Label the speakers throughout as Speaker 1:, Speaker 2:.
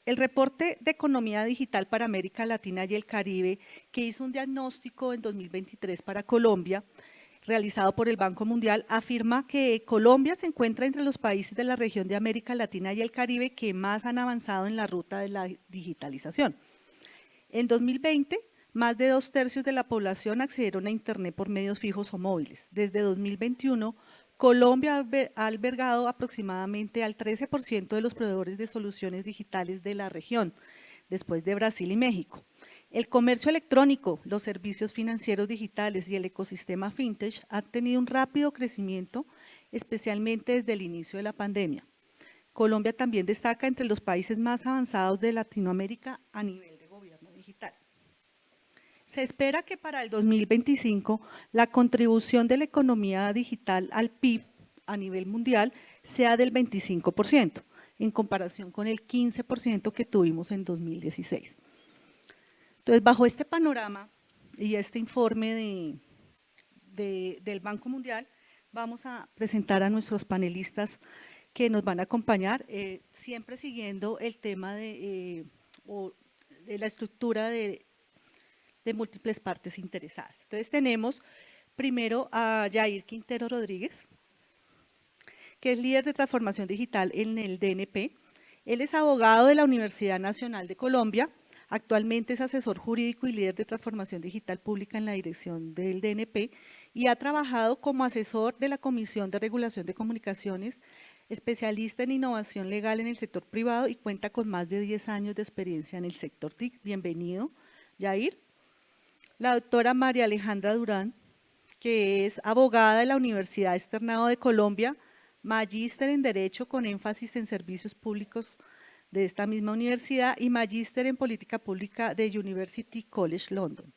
Speaker 1: El reporte de economía digital para América Latina y el Caribe, que hizo un diagnóstico en 2023 para Colombia, realizado por el Banco Mundial, afirma que Colombia se encuentra entre los países de la región de América Latina y el Caribe que más han avanzado en la ruta de la digitalización. En 2020, más de 2/3 de la población accedieron a Internet por medios fijos o móviles. Desde 2021, Colombia ha albergado aproximadamente al 13% de los proveedores de soluciones digitales de la región, después de Brasil y México. El comercio electrónico, los servicios financieros digitales y el ecosistema fintech han tenido un rápido crecimiento, especialmente desde el inicio de la pandemia. Colombia también destaca entre los países más avanzados de Latinoamérica a nivel de gobierno digital. Se espera que para el 2025 la contribución de la economía digital al PIB a nivel mundial sea del 25%, en comparación con el 15% que tuvimos en 2016. Entonces, bajo este panorama y este informe del Banco Mundial, vamos a presentar a nuestros panelistas que nos van a acompañar, siempre siguiendo el tema de la estructura de múltiples partes interesadas. Entonces tenemos primero a Yair Quintero Rodríguez, que es líder de transformación digital en el DNP. Él es abogado de la Universidad Nacional de Colombia, actualmente es asesor jurídico y líder de transformación digital pública en la dirección del DNP y ha trabajado como asesor de la Comisión de Regulación de Comunicaciones, especialista en innovación legal en el sector privado y cuenta con más de 10 años de experiencia en el sector TIC. Bienvenido, Yair. La doctora María Alejandra Durán, que es abogada de la Universidad Externado de Colombia, magíster en Derecho con énfasis en servicios públicos de esta misma universidad y magíster en Política Pública de University College London.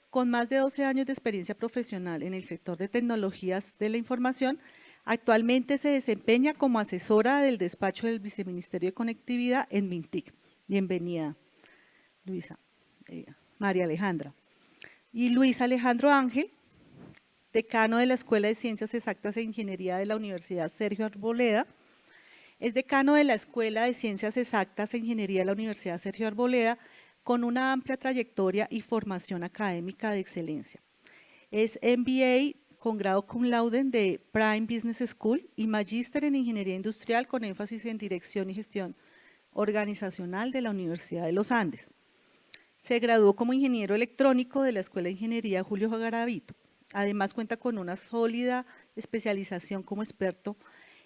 Speaker 1: Con más de 12 años de experiencia profesional en el sector de tecnologías de la información, actualmente se desempeña como asesora del despacho del Viceministerio de Conectividad en Mintic. Bienvenida, Luisa, María Alejandra. Y Luis Alejandro Ángel, decano de la Escuela de Ciencias Exactas e Ingeniería de la Universidad Sergio Arboleda. Es decano de la Escuela de Ciencias Exactas e Ingeniería de la Universidad Sergio Arboleda, con una amplia trayectoria y formación académica de excelencia. Es MBA con grado cum laude de Prime Business School y magíster en Ingeniería Industrial con énfasis en Dirección y Gestión Organizacional de la Universidad de los Andes. Se graduó como ingeniero electrónico de la Escuela de Ingeniería Julio Garavito. Además cuenta con una sólida especialización como experto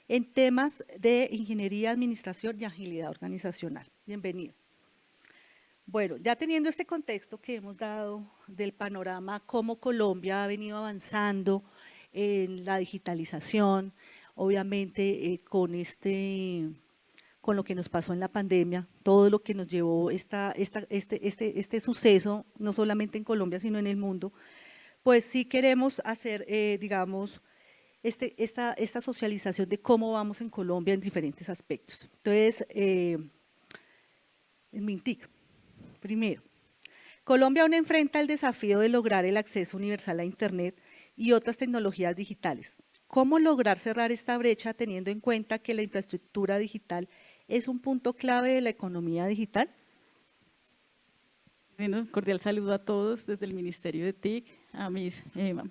Speaker 1: en temas de ingeniería, administración y agilidad organizacional. Bienvenido. Bueno, ya teniendo este contexto que hemos dado del panorama, cómo Colombia ha venido avanzando en la digitalización, obviamente con lo que nos pasó en la pandemia, todo lo que nos llevó este suceso, no solamente en Colombia, sino en el mundo, pues sí queremos hacer, digamos, esta socialización de cómo vamos en Colombia en diferentes aspectos. Entonces, en Mintic, primero, Colombia aún enfrenta el desafío de lograr el acceso universal a Internet y otras tecnologías digitales. ¿Cómo lograr cerrar esta brecha teniendo en cuenta que la infraestructura digital es un punto clave de la economía digital?
Speaker 2: Bueno, cordial saludo a todos desde el Ministerio de TIC, a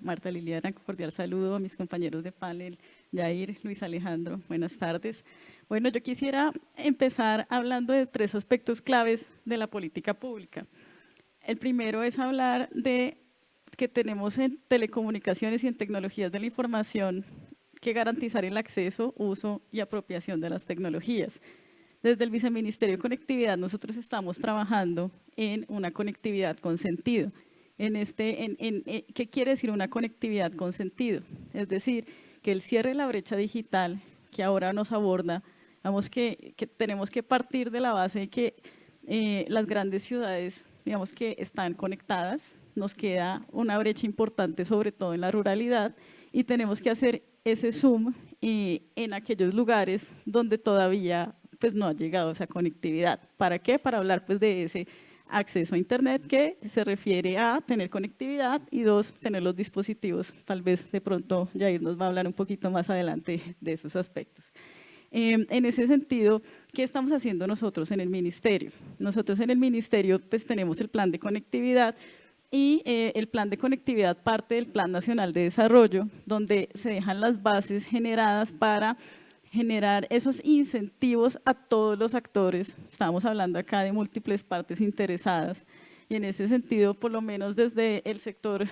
Speaker 2: Marta Liliana, cordial saludo a mis compañeros de panel, Yair, Luis Alejandro, buenas tardes. Bueno, yo quisiera empezar hablando de 3 aspectos claves de la política pública. El primero es hablar de que tenemos en telecomunicaciones y en tecnologías de la información que garantizar el acceso, uso y apropiación de las tecnologías. Desde el Viceministerio de Conectividad nosotros estamos trabajando en una conectividad con sentido. ¿Qué quiere decir una conectividad con sentido? Es decir, que el cierre de la brecha digital que ahora nos aborda, digamos que tenemos que partir de la base de que las grandes ciudades, digamos que están conectadas, nos queda una brecha importante sobre todo en la ruralidad y tenemos que hacer ese zoom en aquellos lugares donde todavía pues no ha llegado esa conectividad. ¿Para qué? Para hablar pues de ese acceso a Internet que se refiere a tener conectividad y 2, tener los dispositivos. Tal vez de pronto Yair nos va a hablar un poquito más adelante de esos aspectos. En ese sentido, ¿qué estamos haciendo nosotros en el ministerio? Nosotros en el ministerio pues tenemos el plan de conectividad y el plan de conectividad parte del Plan Nacional de Desarrollo, donde se dejan las bases generadas para generar esos incentivos a todos los actores. Estamos hablando acá de múltiples partes interesadas y en ese sentido, por lo menos desde el sector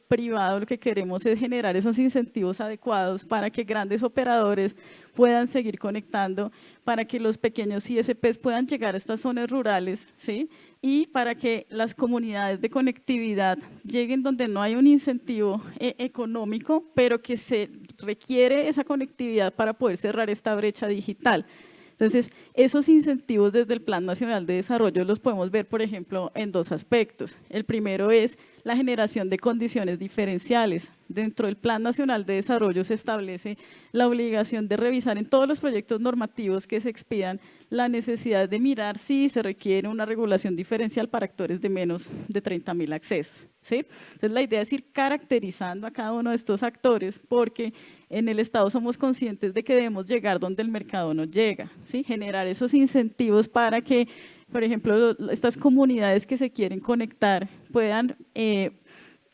Speaker 2: privado, lo que queremos es generar esos incentivos adecuados para que grandes operadores puedan seguir conectando, para que los pequeños ISPs puedan llegar a estas zonas rurales, ¿sí? Y para que las comunidades de conectividad lleguen donde no hay un incentivo económico, pero que se requiere esa conectividad para poder cerrar esta brecha digital. Entonces, esos incentivos desde el Plan Nacional de Desarrollo los podemos ver, por ejemplo, en dos aspectos. El primero es la generación de condiciones diferenciales. Dentro del Plan Nacional de Desarrollo se establece la obligación de revisar en todos los proyectos normativos que se expidan la necesidad de mirar si se requiere una regulación diferencial para actores de menos de 30.000 accesos, ¿sí? Entonces, la idea es ir caracterizando a cada uno de estos actores porque en el Estado somos conscientes de que debemos llegar donde el mercado no llega, ¿sí? Generar esos incentivos para que, por ejemplo, estas comunidades que se quieren conectar puedan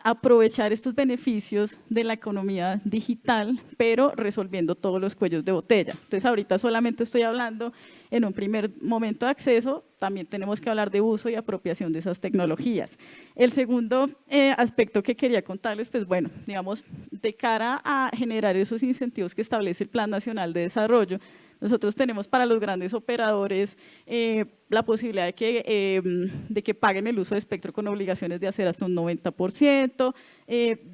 Speaker 2: aprovechar estos beneficios de la economía digital, pero resolviendo todos los cuellos de botella. Entonces, ahorita solamente estoy hablando en un primer momento de acceso, también tenemos que hablar de uso y apropiación de esas tecnologías. El segundo aspecto que quería contarles, pues bueno, digamos, de cara a generar esos incentivos que establece el Plan Nacional de Desarrollo, nosotros tenemos para los grandes operadores la posibilidad de que paguen el uso de espectro con obligaciones de hacer hasta un 90%,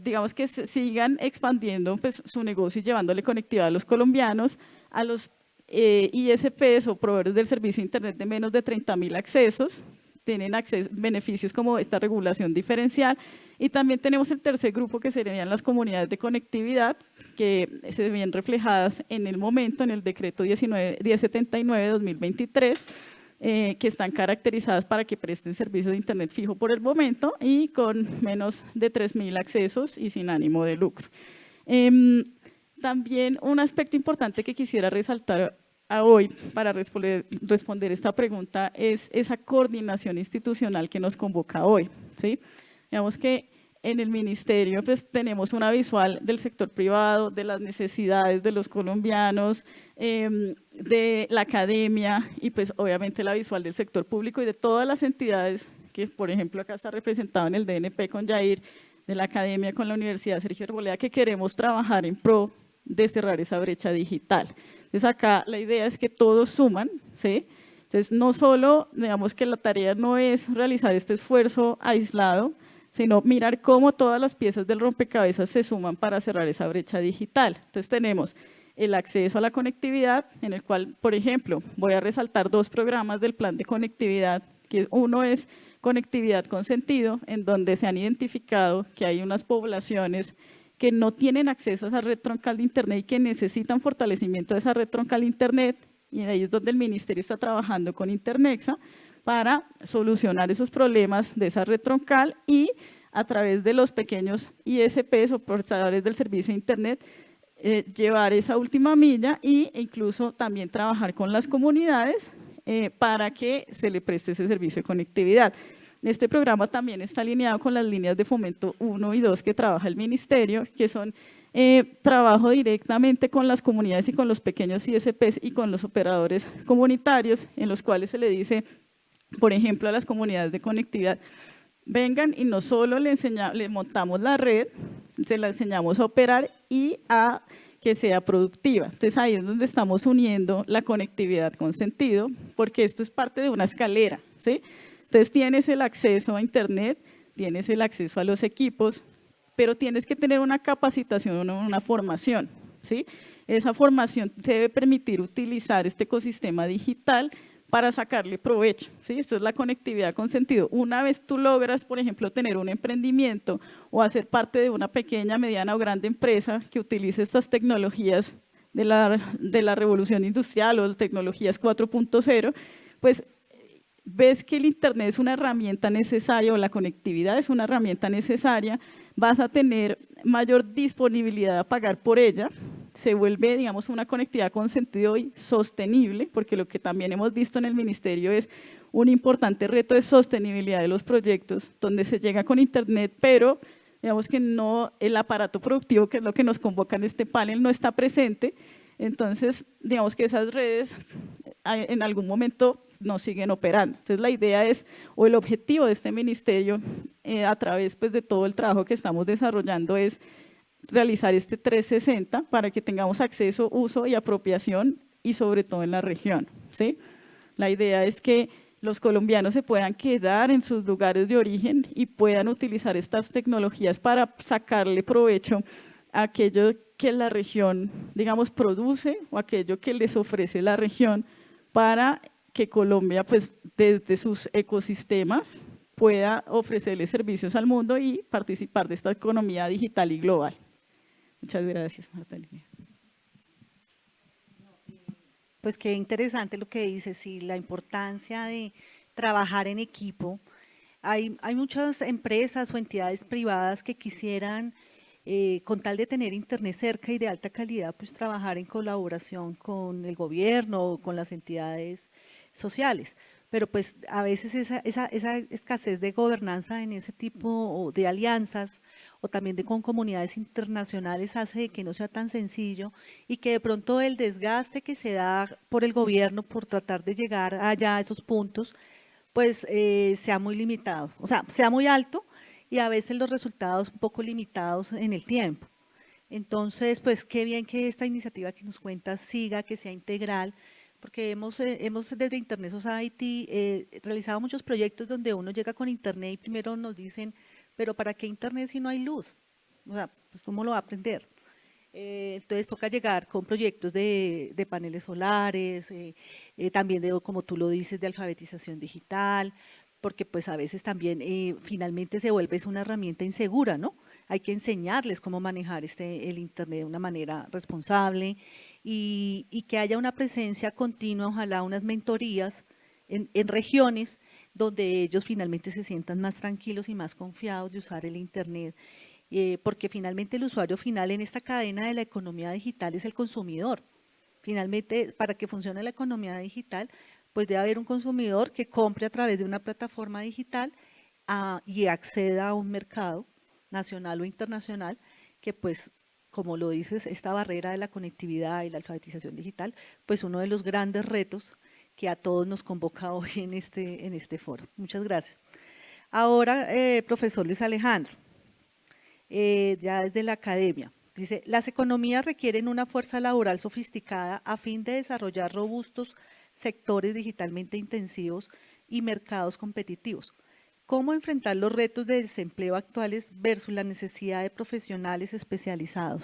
Speaker 2: digamos que sigan expandiendo pues, su negocio y llevándole conectividad a los colombianos, a los ISPs o proveedores del servicio de Internet de menos de 30.000 accesos, tienen beneficios como esta regulación diferencial y también tenemos el tercer grupo que serían las comunidades de conectividad que se ven reflejadas en el momento en el decreto 1079 de 2023 que están caracterizadas para que presten servicios de Internet fijo por el momento y con menos de 3.000 accesos y sin ánimo de lucro. También un aspecto importante que quisiera resaltar hoy para responder esta pregunta es esa coordinación institucional que nos convoca hoy, ¿sí? Digamos que en el ministerio pues, tenemos una visual del sector privado, de las necesidades de los colombianos, de la academia y pues obviamente la visual del sector público y de todas las entidades que por ejemplo acá está representado en el DNP con Yair, de la academia con la Universidad Sergio Arboleda, que queremos trabajar en pro de cerrar esa brecha digital. Entonces acá la idea es que todos suman, ¿sí? Entonces no solo, digamos que la tarea no es realizar este esfuerzo aislado, sino mirar cómo todas las piezas del rompecabezas se suman para cerrar esa brecha digital. Entonces tenemos el acceso a la conectividad, en el cual, por ejemplo, voy a resaltar dos programas del plan de conectividad, que uno es conectividad con sentido, en donde se han identificado que hay unas poblaciones que no tienen acceso a esa red troncal de Internet y que necesitan fortalecimiento de esa red troncal de Internet, y ahí es donde el ministerio está trabajando con Internexa para solucionar esos problemas de esa red troncal y a través de los pequeños ISPs o prestadores del servicio de Internet llevar esa última milla e incluso también trabajar con las comunidades para que se le preste ese servicio de conectividad. Este programa también está alineado con las líneas de fomento 1 y 2 que trabaja el ministerio, que son trabajo directamente con las comunidades y con los pequeños ISPs y con los operadores comunitarios, en los cuales se le dice, por ejemplo, a las comunidades de conectividad, vengan y no solo le montamos la red, se la enseñamos a operar y a que sea productiva. Entonces ahí es donde estamos uniendo la conectividad con sentido, porque esto es parte de una escalera, ¿sí? Entonces tienes el acceso a Internet, tienes el acceso a los equipos, pero tienes que tener una capacitación o una formación, ¿sí? Esa formación te debe permitir utilizar este ecosistema digital para sacarle provecho, ¿sí? Esto es la conectividad con sentido. Una vez tú logras, por ejemplo, tener un emprendimiento o hacer parte de una pequeña, mediana o grande empresa que utilice estas tecnologías de la revolución industrial o tecnologías 4.0, pues ves que el Internet es una herramienta necesaria o la conectividad es una herramienta necesaria, vas a tener mayor disponibilidad a pagar por ella, se vuelve, digamos, una conectividad con sentido y sostenible, porque lo que también hemos visto en el ministerio es un importante reto de sostenibilidad de los proyectos, donde se llega con internet, pero digamos que no, el aparato productivo, que es lo que nos convoca en este panel, no está presente. Entonces, digamos que esas redes en algún momento no siguen operando. Entonces, la idea es, o el objetivo de este ministerio, a través pues, de todo el trabajo que estamos desarrollando, es realizar este 360 para que tengamos acceso, uso y apropiación, y sobre todo en la región, ¿sí? La idea es que los colombianos se puedan quedar en sus lugares de origen y puedan utilizar estas tecnologías para sacarle provecho a aquello que la región, digamos, produce o aquello que les ofrece la región para que Colombia, pues, desde sus ecosistemas pueda ofrecerle servicios al mundo y participar de esta economía digital y global. Muchas gracias, Marta Lilia.
Speaker 1: Pues qué interesante lo que dices y la importancia de trabajar en equipo. Hay muchas empresas o entidades privadas que quisieran, con tal de tener internet cerca y de alta calidad, pues trabajar en colaboración con el gobierno o con las entidades sociales. Pero pues a veces esa escasez de gobernanza en ese tipo de alianzas o también con comunidades internacionales hace que no sea tan sencillo y que de pronto el desgaste que se da por el gobierno por tratar de llegar allá a esos puntos, pues sea muy limitado, o sea, sea muy alto y a veces los resultados un poco limitados en el tiempo. Entonces, pues qué bien que esta iniciativa que nos cuentas siga, que sea integral, porque hemos desde Internet Society realizado muchos proyectos donde uno llega con Internet y primero nos dicen, pero ¿para qué Internet si no hay luz? O sea, pues ¿cómo lo va a aprender? Entonces toca llegar con proyectos de paneles solares, también de, como tú lo dices, de alfabetización digital, porque pues a veces también finalmente se vuelve es una herramienta insegura, ¿no? Hay que enseñarles cómo manejar el Internet de una manera responsable y que haya una presencia continua, ojalá unas mentorías en regiones donde ellos finalmente se sientan más tranquilos y más confiados de usar el Internet porque finalmente el usuario final en esta cadena de la economía digital es el consumidor. Finalmente, para que funcione la economía digital, pues debe haber un consumidor que compre a través de una plataforma digital y acceda a un mercado nacional o internacional que pues como lo dices, esta barrera de la conectividad y la alfabetización digital, pues uno de los grandes retos que a todos nos convoca hoy en este foro. Muchas gracias. Ahora, profesor Luis Alejandro, ya desde la academia. Dice, las economías requieren una fuerza laboral sofisticada a fin de desarrollar robustos sectores digitalmente intensivos y mercados competitivos. ¿Cómo enfrentar los retos de desempleo actuales versus la necesidad de profesionales especializados?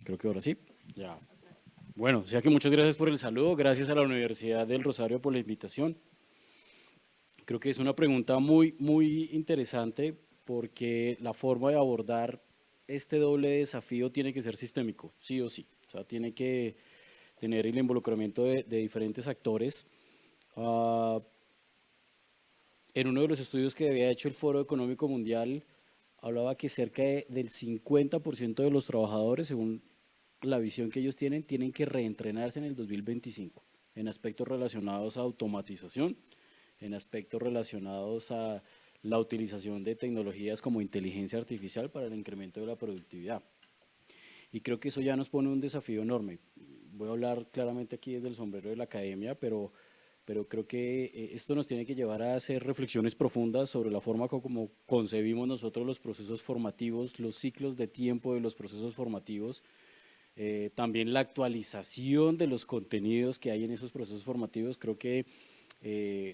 Speaker 3: Creo que ahora sí, ya. Bueno, o sea que muchas gracias por el saludo, gracias a la Universidad del Rosario por la invitación. Creo que es una pregunta muy interesante porque la forma de abordar este doble desafío tiene que ser sistémico, sí o sí. O sea, tiene que tener el involucramiento de diferentes actores. En uno de los estudios que había hecho el Foro Económico Mundial, hablaba que cerca del 50% de los trabajadores, según la visión que ellos tienen que reentrenarse en el 2025 en aspectos relacionados a automatización, en aspectos relacionados a la utilización de tecnologías como inteligencia artificial para el incremento de la productividad. Y creo que eso ya nos pone un desafío enorme. Voy a hablar claramente aquí desde el sombrero de la academia, pero creo que esto nos tiene que llevar a hacer reflexiones profundas sobre la forma como concebimos nosotros los procesos formativos, los ciclos de tiempo de los procesos formativos, también la actualización de los contenidos que hay en esos procesos formativos. Creo que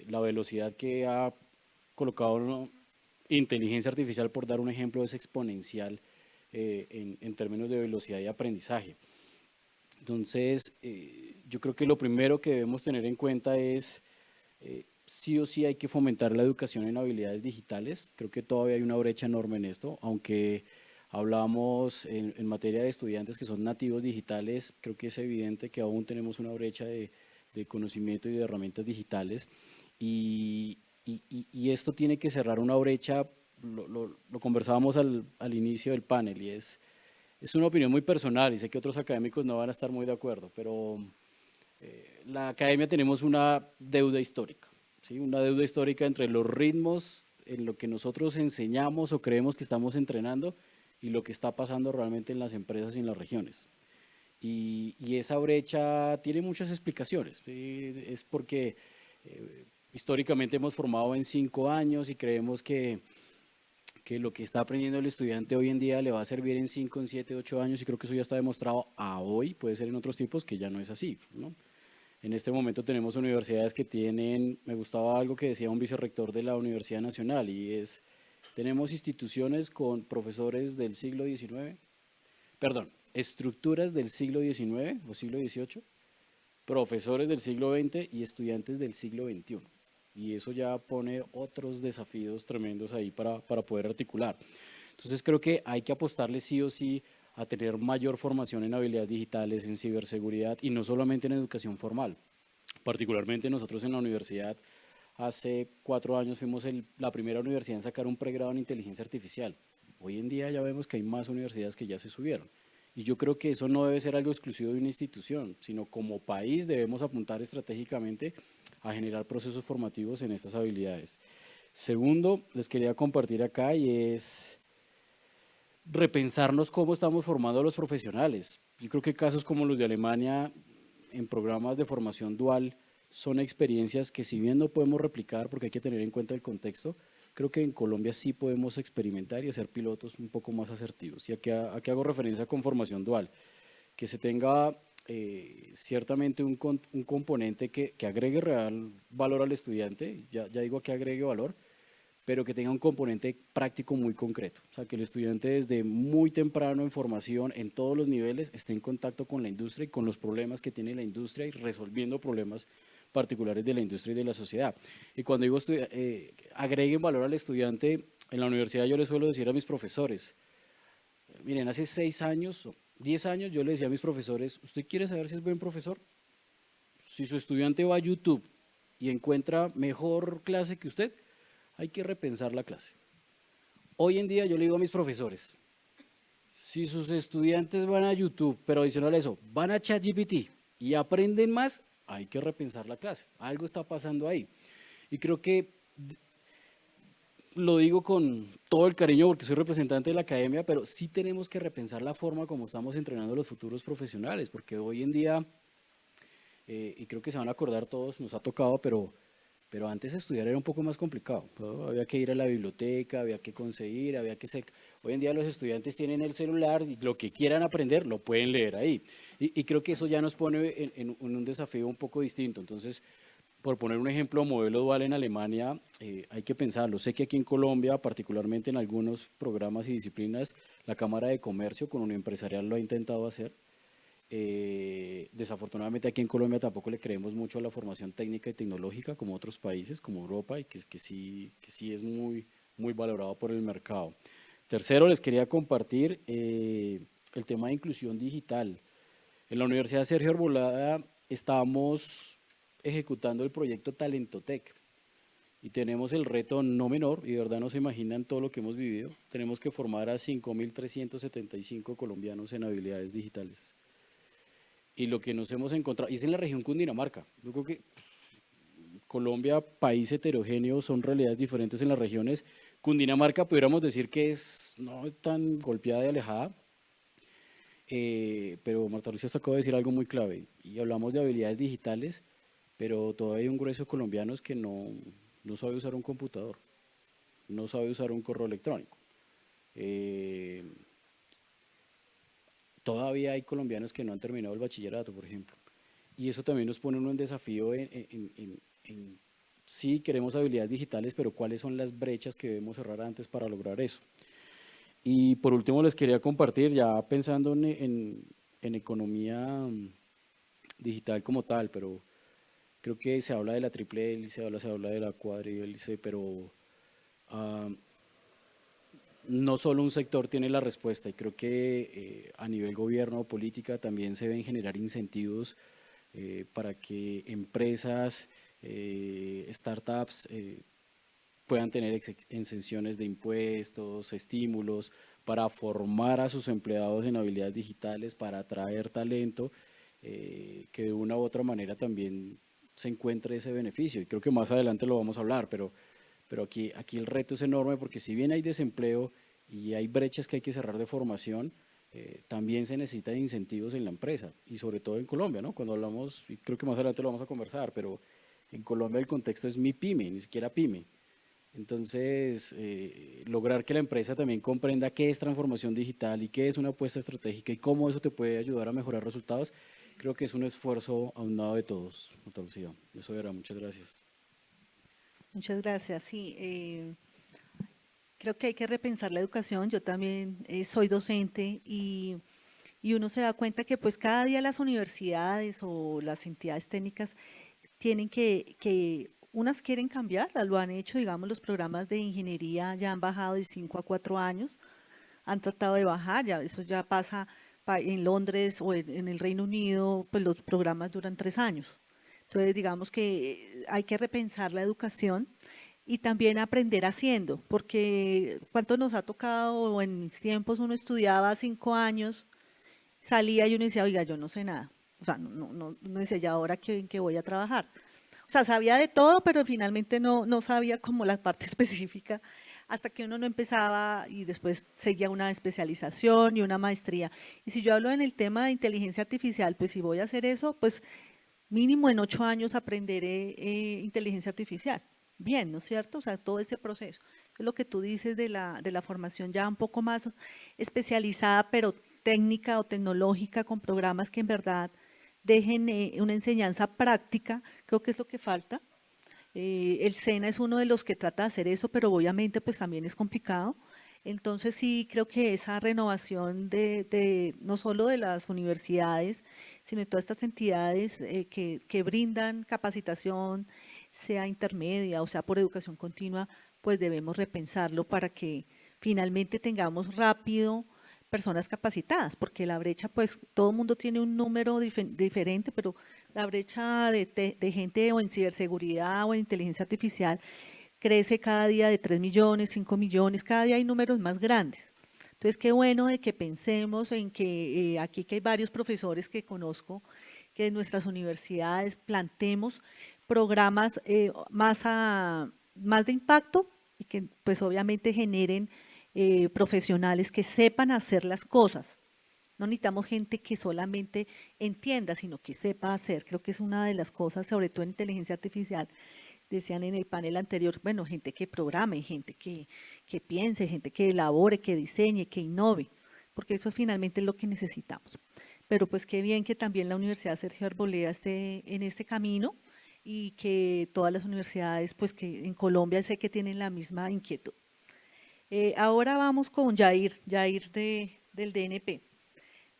Speaker 3: la velocidad que ha colocado inteligencia artificial, por dar un ejemplo, es exponencial en términos de velocidad y aprendizaje. Entonces, yo creo que lo primero que debemos tener en cuenta es sí o sí hay que fomentar la educación en habilidades digitales. Creo que todavía hay una brecha enorme en esto, aunque hablamos en materia de estudiantes que son nativos digitales, creo que es evidente que aún tenemos una brecha de conocimiento y de herramientas digitales. Y, y esto tiene que cerrar una brecha, lo conversábamos al inicio del panel, y es una opinión muy personal y sé que otros académicos no van a estar muy de acuerdo, pero la academia tenemos una deuda histórica, ¿sí? Una deuda histórica entre los ritmos en lo que nosotros enseñamos o creemos que estamos entrenando y lo que está pasando realmente en las empresas y en las regiones. Y esa brecha tiene muchas explicaciones, ¿sí? Es porque históricamente hemos formado en 5 años y creemos que lo que está aprendiendo el estudiante hoy en día le va a servir en 5, en 7, 8 años, y creo que eso ya está demostrado a hoy, puede ser en otros tiempos, que ya no es así, ¿no? En este momento tenemos universidades que tienen, me gustaba algo que decía un vicerrector de la Universidad Nacional, y es, tenemos instituciones con profesores del siglo XIX, perdón, estructuras del siglo XIX o siglo XVIII, profesores del siglo XX y estudiantes del siglo XXI. Y eso ya pone otros desafíos tremendos ahí para poder articular. Entonces creo que hay que apostarle sí o sí a tener mayor formación en habilidades digitales, en ciberseguridad, y no solamente en educación formal. Particularmente nosotros en la universidad, hace 4 años fuimos la primera universidad en sacar un pregrado en inteligencia artificial. Hoy en día ya vemos que hay más universidades que ya se subieron. Y yo creo que eso no debe ser algo exclusivo de una institución, sino como país debemos apuntar estratégicamente a generar procesos formativos en estas habilidades. Segundo, les quería compartir acá, y es repensarnos cómo estamos formando a los profesionales. Yo creo que casos como los de Alemania en programas de formación dual son experiencias que, si bien no podemos replicar porque hay que tener en cuenta el contexto, creo que en Colombia sí podemos experimentar y hacer pilotos un poco más asertivos. Y aquí hago referencia con formación dual, que se tenga ciertamente un componente que agregue real valor al estudiante, ya digo que agregue valor, pero que tenga un componente práctico muy concreto. O sea, que el estudiante desde muy temprano en formación, en todos los niveles, esté en contacto con la industria y con los problemas que tiene la industria y resolviendo problemas particulares de la industria y de la sociedad. Y cuando digo agreguen valor al estudiante, en la universidad yo les suelo decir a mis profesores, miren, hace 6 años, 10 años yo le decía a mis profesores, ¿usted quiere saber si es buen profesor? Si su estudiante va a YouTube y encuentra mejor clase que usted, hay que repensar la clase. Hoy en día yo le digo a mis profesores, si sus estudiantes van a YouTube, pero adicional a eso, van a ChatGPT y aprenden más, hay que repensar la clase. Algo está pasando ahí. Y creo que lo digo con todo el cariño porque soy representante de la academia, pero sí tenemos que repensar la forma como estamos entrenando a los futuros profesionales, porque hoy en día, y creo que se van a acordar todos, nos ha tocado, pero antes estudiar era un poco más complicado, ¿no? Había que ir a la biblioteca, había que conseguir, había que ser... Hoy en día los estudiantes tienen el celular y lo que quieran aprender lo pueden leer ahí. Y creo que eso ya nos pone en un desafío un poco distinto. Entonces, por poner un ejemplo, modelo dual en Alemania, hay que pensarlo. Sé que aquí en Colombia, particularmente en algunos programas y disciplinas, la Cámara de Comercio con Unión Empresarial lo ha intentado hacer. Desafortunadamente aquí en Colombia tampoco le creemos mucho a la formación técnica y tecnológica como otros países, como Europa, y que sí es muy valorado por el mercado. Tercero, les quería compartir el tema de inclusión digital. En la Universidad Sergio Arbolada estamos ejecutando el proyecto Talentotec y tenemos el reto no menor, y de verdad no se imaginan todo lo que hemos vivido. Tenemos que formar a 5.375 colombianos en habilidades digitales. Y lo que nos hemos encontrado, y es en la región Cundinamarca. Yo creo que Colombia, país heterogéneo, son realidades diferentes en las regiones. Cundinamarca pudiéramos decir que es no tan golpeada y alejada, pero Marta Lucía acaba de decir algo muy clave, y hablamos de habilidades digitales, pero todavía hay un grueso de colombianos que no sabe usar un computador, no sabe usar un correo electrónico. Todavía hay colombianos que no han terminado el bachillerato, por ejemplo. Y eso también nos pone uno en desafío en sí, queremos habilidades digitales, pero cuáles son las brechas que debemos cerrar antes para lograr eso. Y por último les quería compartir, ya pensando en economía digital como tal, pero Creo que se habla de la triple hélice, se habla de la cuádrice, pero ah, no solo un sector tiene la respuesta, y creo que a nivel gobierno o política también se deben generar incentivos para que empresas, startups puedan tener exenciones de impuestos, estímulos para formar a sus empleados en habilidades digitales, para atraer talento, que de una u otra manera también se encuentre ese beneficio. Y creo que más adelante lo vamos a hablar, pero aquí el reto es enorme, porque si bien hay desempleo y hay brechas que hay que cerrar de formación, también se necesita de incentivos en la empresa, y sobre todo en Colombia, ¿no? Cuando hablamos, y creo que más adelante lo vamos a conversar, pero en Colombia el contexto es mi pyme, ni siquiera pyme. Entonces, lograr que la empresa también comprenda qué es transformación digital y qué es una apuesta estratégica y cómo eso te puede ayudar a mejorar resultados, creo que es un esfuerzo aunado de todos, doctor Lucía. Eso era, muchas gracias.
Speaker 1: Muchas gracias. Sí, creo que hay que repensar la educación. Yo también soy docente y uno se da cuenta que pues cada día las universidades o las entidades técnicas tienen unas quieren cambiar, lo han hecho, digamos, los programas de ingeniería ya han bajado de 5 a 4 años, han tratado de bajar, ya eso ya pasa en Londres o en el Reino Unido, pues los programas duran 3 años. Entonces, digamos que hay que repensar la educación y también aprender haciendo, porque cuánto nos ha tocado, o en mis tiempos uno estudiaba 5 años, salía y uno decía, oiga, yo no sé nada. O sea, no decía, ya ahora en qué voy a trabajar. O sea, sabía de todo, pero finalmente no sabía como la parte específica, hasta que uno no empezaba y después seguía una especialización y una maestría. Y si yo hablo en el tema de inteligencia artificial, pues si voy a hacer eso, pues mínimo en 8 años aprenderé inteligencia artificial. Bien, ¿no es cierto? O sea, todo ese proceso. Es lo que tú dices de la formación ya un poco más especializada, pero técnica o tecnológica, con programas que en verdad dejen una enseñanza práctica, creo que es lo que falta. El SENA es uno de los que trata de hacer eso, pero obviamente pues también es complicado. Entonces sí creo que esa renovación no solo de las universidades, sino de todas estas entidades que brindan capacitación, sea intermedia o sea por educación continua, pues debemos repensarlo para que finalmente tengamos rápido personas capacitadas, porque la brecha, pues todo el mundo tiene un número diferente, pero la brecha de gente o en ciberseguridad o en inteligencia artificial crece cada día de 3 millones, 5 millones, cada día hay números más grandes. Entonces, qué bueno de que pensemos en que aquí que hay varios profesores que conozco, que en nuestras universidades plantemos programas más de impacto y que pues obviamente generen profesionales que sepan hacer las cosas. No necesitamos gente que solamente entienda, sino que sepa hacer. Creo que es una de las cosas, sobre todo en inteligencia artificial, decían en el panel anterior, bueno, gente que programe, gente que piense, gente que elabore, que diseñe, que innove, porque eso finalmente es lo que necesitamos. Pero pues qué bien que también la Universidad Sergio Arboleda esté en este camino y que todas las universidades, pues que en Colombia sé que tienen la misma inquietud. Ahora vamos con Yair del DNP.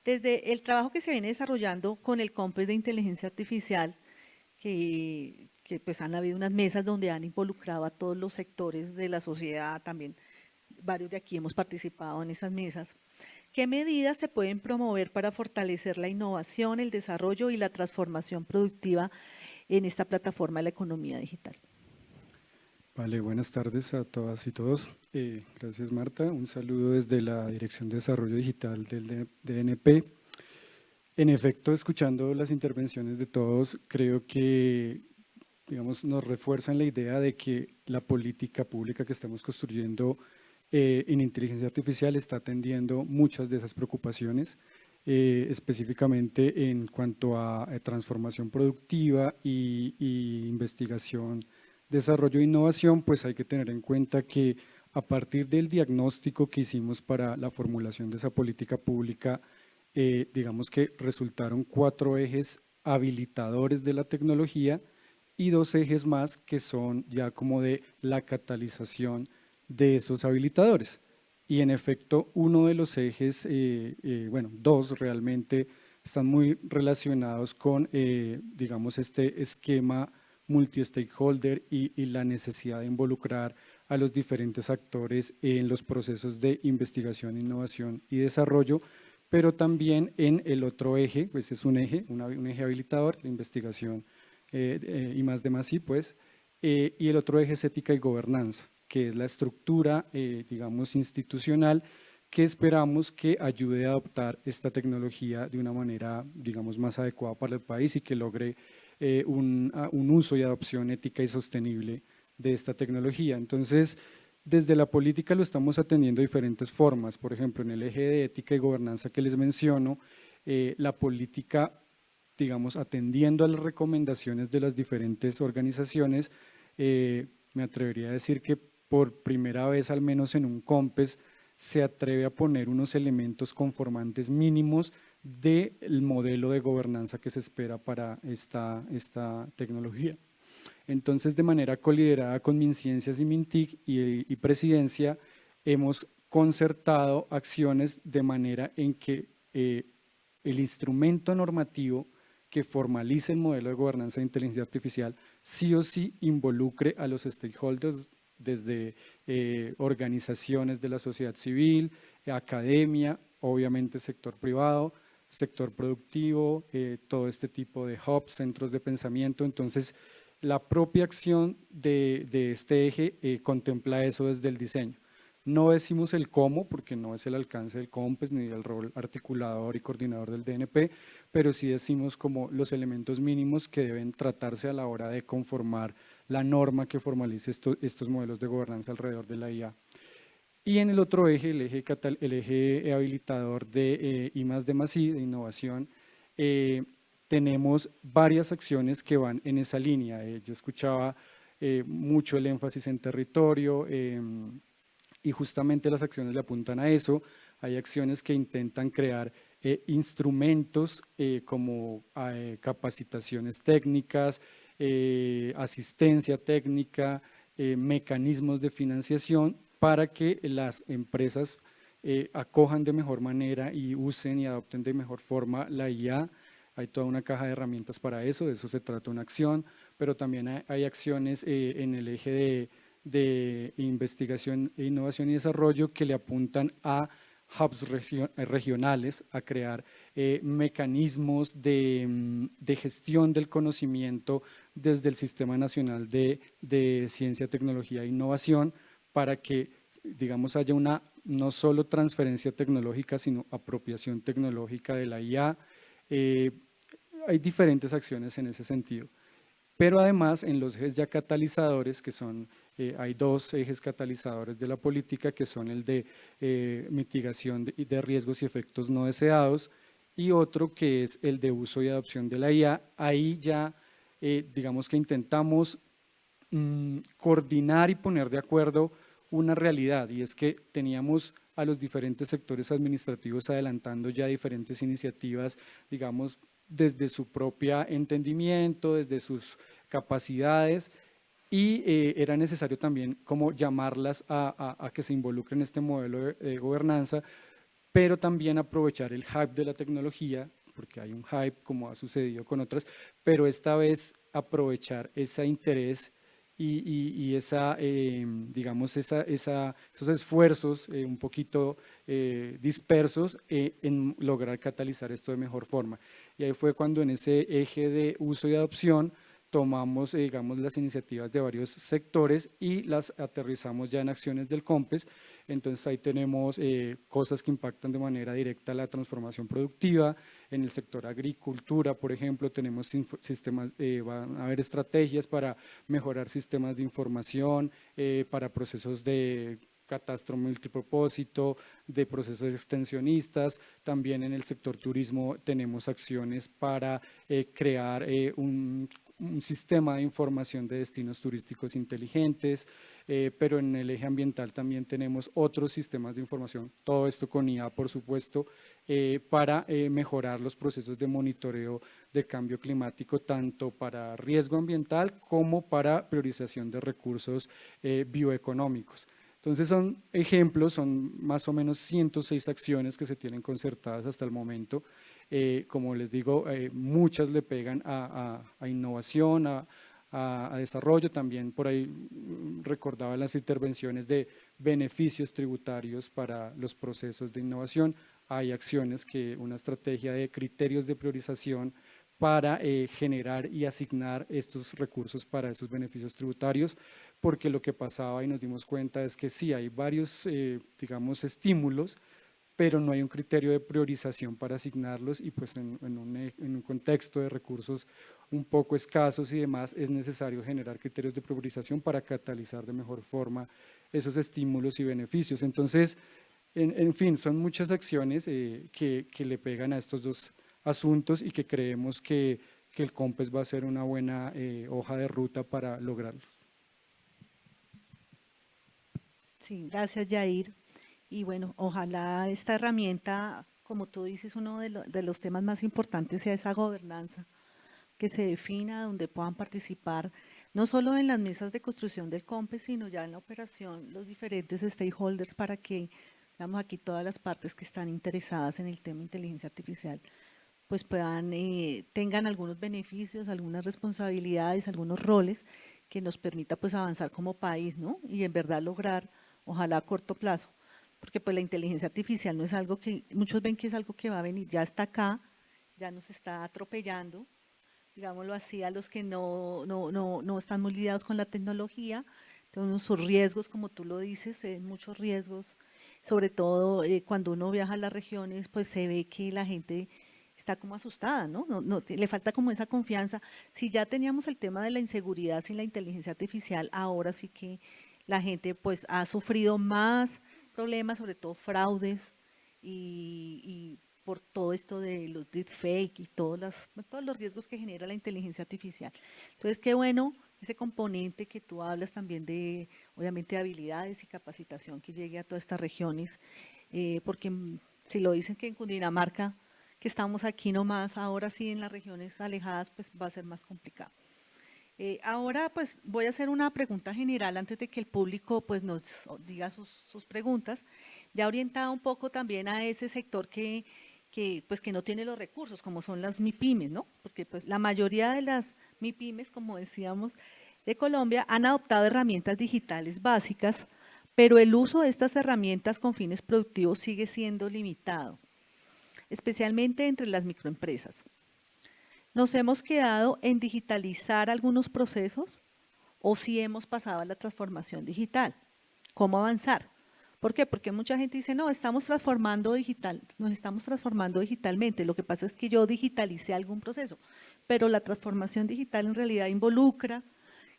Speaker 1: Desde el trabajo que se viene desarrollando con el COMPES de inteligencia artificial, que pues han habido unas mesas donde han involucrado a todos los sectores de la sociedad, también varios de aquí hemos participado en esas mesas. ¿Qué medidas se pueden promover para fortalecer la innovación, el desarrollo y la transformación productiva en esta plataforma de la economía digital?
Speaker 4: Vale, buenas tardes a todas y todos. Gracias, Marta. Un saludo desde la Dirección de Desarrollo Digital del DNP. En efecto, escuchando las intervenciones de todos, creo que, digamos, nos refuerzan la idea de que la política pública que estamos construyendo en inteligencia artificial está atendiendo muchas de esas preocupaciones, específicamente en cuanto a transformación productiva y investigación, desarrollo e innovación. Pues hay que tener en cuenta que a partir del diagnóstico que hicimos para la formulación de esa política pública, digamos que resultaron 4 ejes habilitadores de la tecnología y 2 ejes más que son ya como de la catalización de esos habilitadores. Y en efecto, uno de los ejes, bueno, 2 realmente están muy relacionados con, digamos, este esquema multi-stakeholder y la necesidad de involucrar a los diferentes actores en los procesos de investigación, innovación y desarrollo, pero también en el otro eje, pues es un eje, un eje habilitador, la investigación y más de más, pues, y el otro eje es ética y gobernanza, que es la estructura, digamos, institucional que esperamos que ayude a adoptar esta tecnología de una manera, digamos, más adecuada para el país y que logre un uso y adopción ética y sostenible de esta tecnología. Entonces, desde la política lo estamos atendiendo de diferentes formas. Por ejemplo, en el eje de ética y gobernanza que les menciono, la política, digamos, atendiendo a las recomendaciones de las diferentes organizaciones, me atrevería a decir que por primera vez, al menos en un COMPES, se atreve a poner unos elementos conformantes mínimos del modelo de gobernanza que se espera para esta tecnología. Entonces, de manera coliderada con MinCiencias y MinTIC y Presidencia, hemos concertado acciones de manera en que el instrumento normativo que formalice el modelo de gobernanza de inteligencia artificial sí o sí involucre a los stakeholders desde organizaciones de la sociedad civil, academia, obviamente sector privado, sector productivo, todo este tipo de hubs, centros de pensamiento. Entonces, la propia acción de este eje contempla eso desde el diseño. No decimos el cómo, porque no es el alcance del COMPES ni del rol articulador y coordinador del DNP, pero sí decimos como los elementos mínimos que deben tratarse a la hora de conformar la norma que formalice estos modelos de gobernanza alrededor de la IA. Y en el otro eje, el eje habilitador de I+D+I, de innovación, tenemos varias acciones que van en esa línea. Yo escuchaba mucho el énfasis en territorio y justamente las acciones le apuntan a eso. Hay acciones que intentan crear instrumentos como capacitaciones técnicas, asistencia técnica, mecanismos de financiación para que las empresas acojan de mejor manera y usen y adopten de mejor forma la IA. Hay toda una caja de herramientas para eso, de eso se trata una acción, pero también hay acciones en el eje de investigación, innovación y desarrollo que le apuntan a hubs regionales, a crear mecanismos de gestión del conocimiento desde el Sistema Nacional de Ciencia, Tecnología e Innovación para que, digamos, haya una no solo transferencia tecnológica, sino apropiación tecnológica de la IA. Hay diferentes acciones en ese sentido. Pero además en los ejes ya catalizadores, que son, hay dos ejes catalizadores de la política, que son el de mitigación de riesgos y efectos no deseados, y otro que es el de uso y adopción de la IA. Ahí ya, digamos que intentamos coordinar y poner de acuerdo una realidad, y es que teníamos a los diferentes sectores administrativos adelantando ya diferentes iniciativas, digamos, desde su propio entendimiento, desde sus capacidades, y era necesario también como llamarlas a que se involucren en este modelo de gobernanza, pero también aprovechar el hype de la tecnología, porque hay un hype como ha sucedido con otras, pero esta vez aprovechar ese interés y esa, digamos, esos esfuerzos un poquito dispersos en lograr catalizar esto de mejor forma. Y ahí fue cuando en ese eje de uso y adopción tomamos, digamos, las iniciativas de varios sectores y las aterrizamos ya en acciones del COMPES. Entonces ahí tenemos cosas que impactan de manera directa la transformación productiva. En el sector agricultura, por ejemplo, tenemos sistemas, van a haber estrategias para mejorar sistemas de información, para procesos de catastro multipropósito, de procesos extensionistas. También en el sector turismo tenemos acciones para crear un sistema de información de destinos turísticos inteligentes, pero en el eje ambiental también tenemos otros sistemas de información, todo esto con IA, por supuesto, para mejorar los procesos de monitoreo de cambio climático, tanto para riesgo ambiental como para priorización de recursos bioeconómicos. Entonces son ejemplos, son más o menos 106 acciones que se tienen concertadas hasta el momento. como les digo, muchas le pegan a innovación, a desarrollo. También por ahí recordaba las intervenciones de beneficios tributarios para los procesos de innovación. Hay acciones una estrategia de criterios de priorización para generar y asignar estos recursos para esos beneficios tributarios, porque lo que pasaba y nos dimos cuenta es que sí hay varios, digamos, estímulos, pero no hay un criterio de priorización para asignarlos y pues en un contexto de recursos un poco escasos y demás es necesario generar criterios de priorización para catalizar de mejor forma esos estímulos y beneficios. Entonces, en fin, son muchas acciones que le pegan a estos dos asuntos y que creemos que el COMPES va a ser una buena hoja de ruta para lograrlo.
Speaker 1: Sí, gracias, Yair. Y bueno, ojalá esta herramienta, como tú dices, uno de los temas más importantes sea esa gobernanza, que se defina, donde puedan participar no solo en las mesas de construcción del COMPES, sino ya en la operación los diferentes stakeholders para que, digamos, aquí todas las partes que están interesadas en el tema de inteligencia artificial, pues puedan, tengan algunos beneficios, algunas responsabilidades, algunos roles que nos permita pues avanzar como país, ¿no? Y en verdad lograr, ojalá a corto plazo, porque pues la inteligencia artificial no es algo que, muchos ven que es algo que va a venir, ya está acá, ya nos está atropellando, digámoslo así, a los que no están muy lidiados con la tecnología, entonces sus riesgos, como tú lo dices, muchos riesgos, sobre todo cuando uno viaja a las regiones, pues se ve que la gente está como asustada, ¿no? Le falta como esa confianza. Si ya teníamos el tema de la inseguridad sin la inteligencia artificial, ahora sí que la gente pues ha sufrido más problemas, sobre todo fraudes y por todo esto de los deepfake y todos los riesgos que genera la inteligencia artificial. Entonces, qué bueno ese componente que tú hablas también de, obviamente, de habilidades y capacitación que llegue a todas estas regiones, porque si lo dicen que en Cundinamarca, que estamos aquí nomás, ahora sí en las regiones alejadas, pues va a ser más complicado. Ahora pues voy a hacer una pregunta general antes de que el público pues nos diga sus preguntas, ya orientada un poco también a ese sector pues que no tiene los recursos, como son las MIPYMES, ¿no? Porque pues la mayoría de las MIPYMES, como decíamos, de Colombia han adoptado herramientas digitales básicas, pero el uso de estas herramientas con fines productivos sigue siendo limitado, especialmente entre las microempresas. ¿Nos hemos quedado en digitalizar algunos procesos o si hemos pasado a la transformación digital? ¿Cómo avanzar? ¿Por qué? Porque mucha gente dice, no, nos estamos transformando digitalmente. Lo que pasa es que yo digitalicé algún proceso, pero la transformación digital en realidad involucra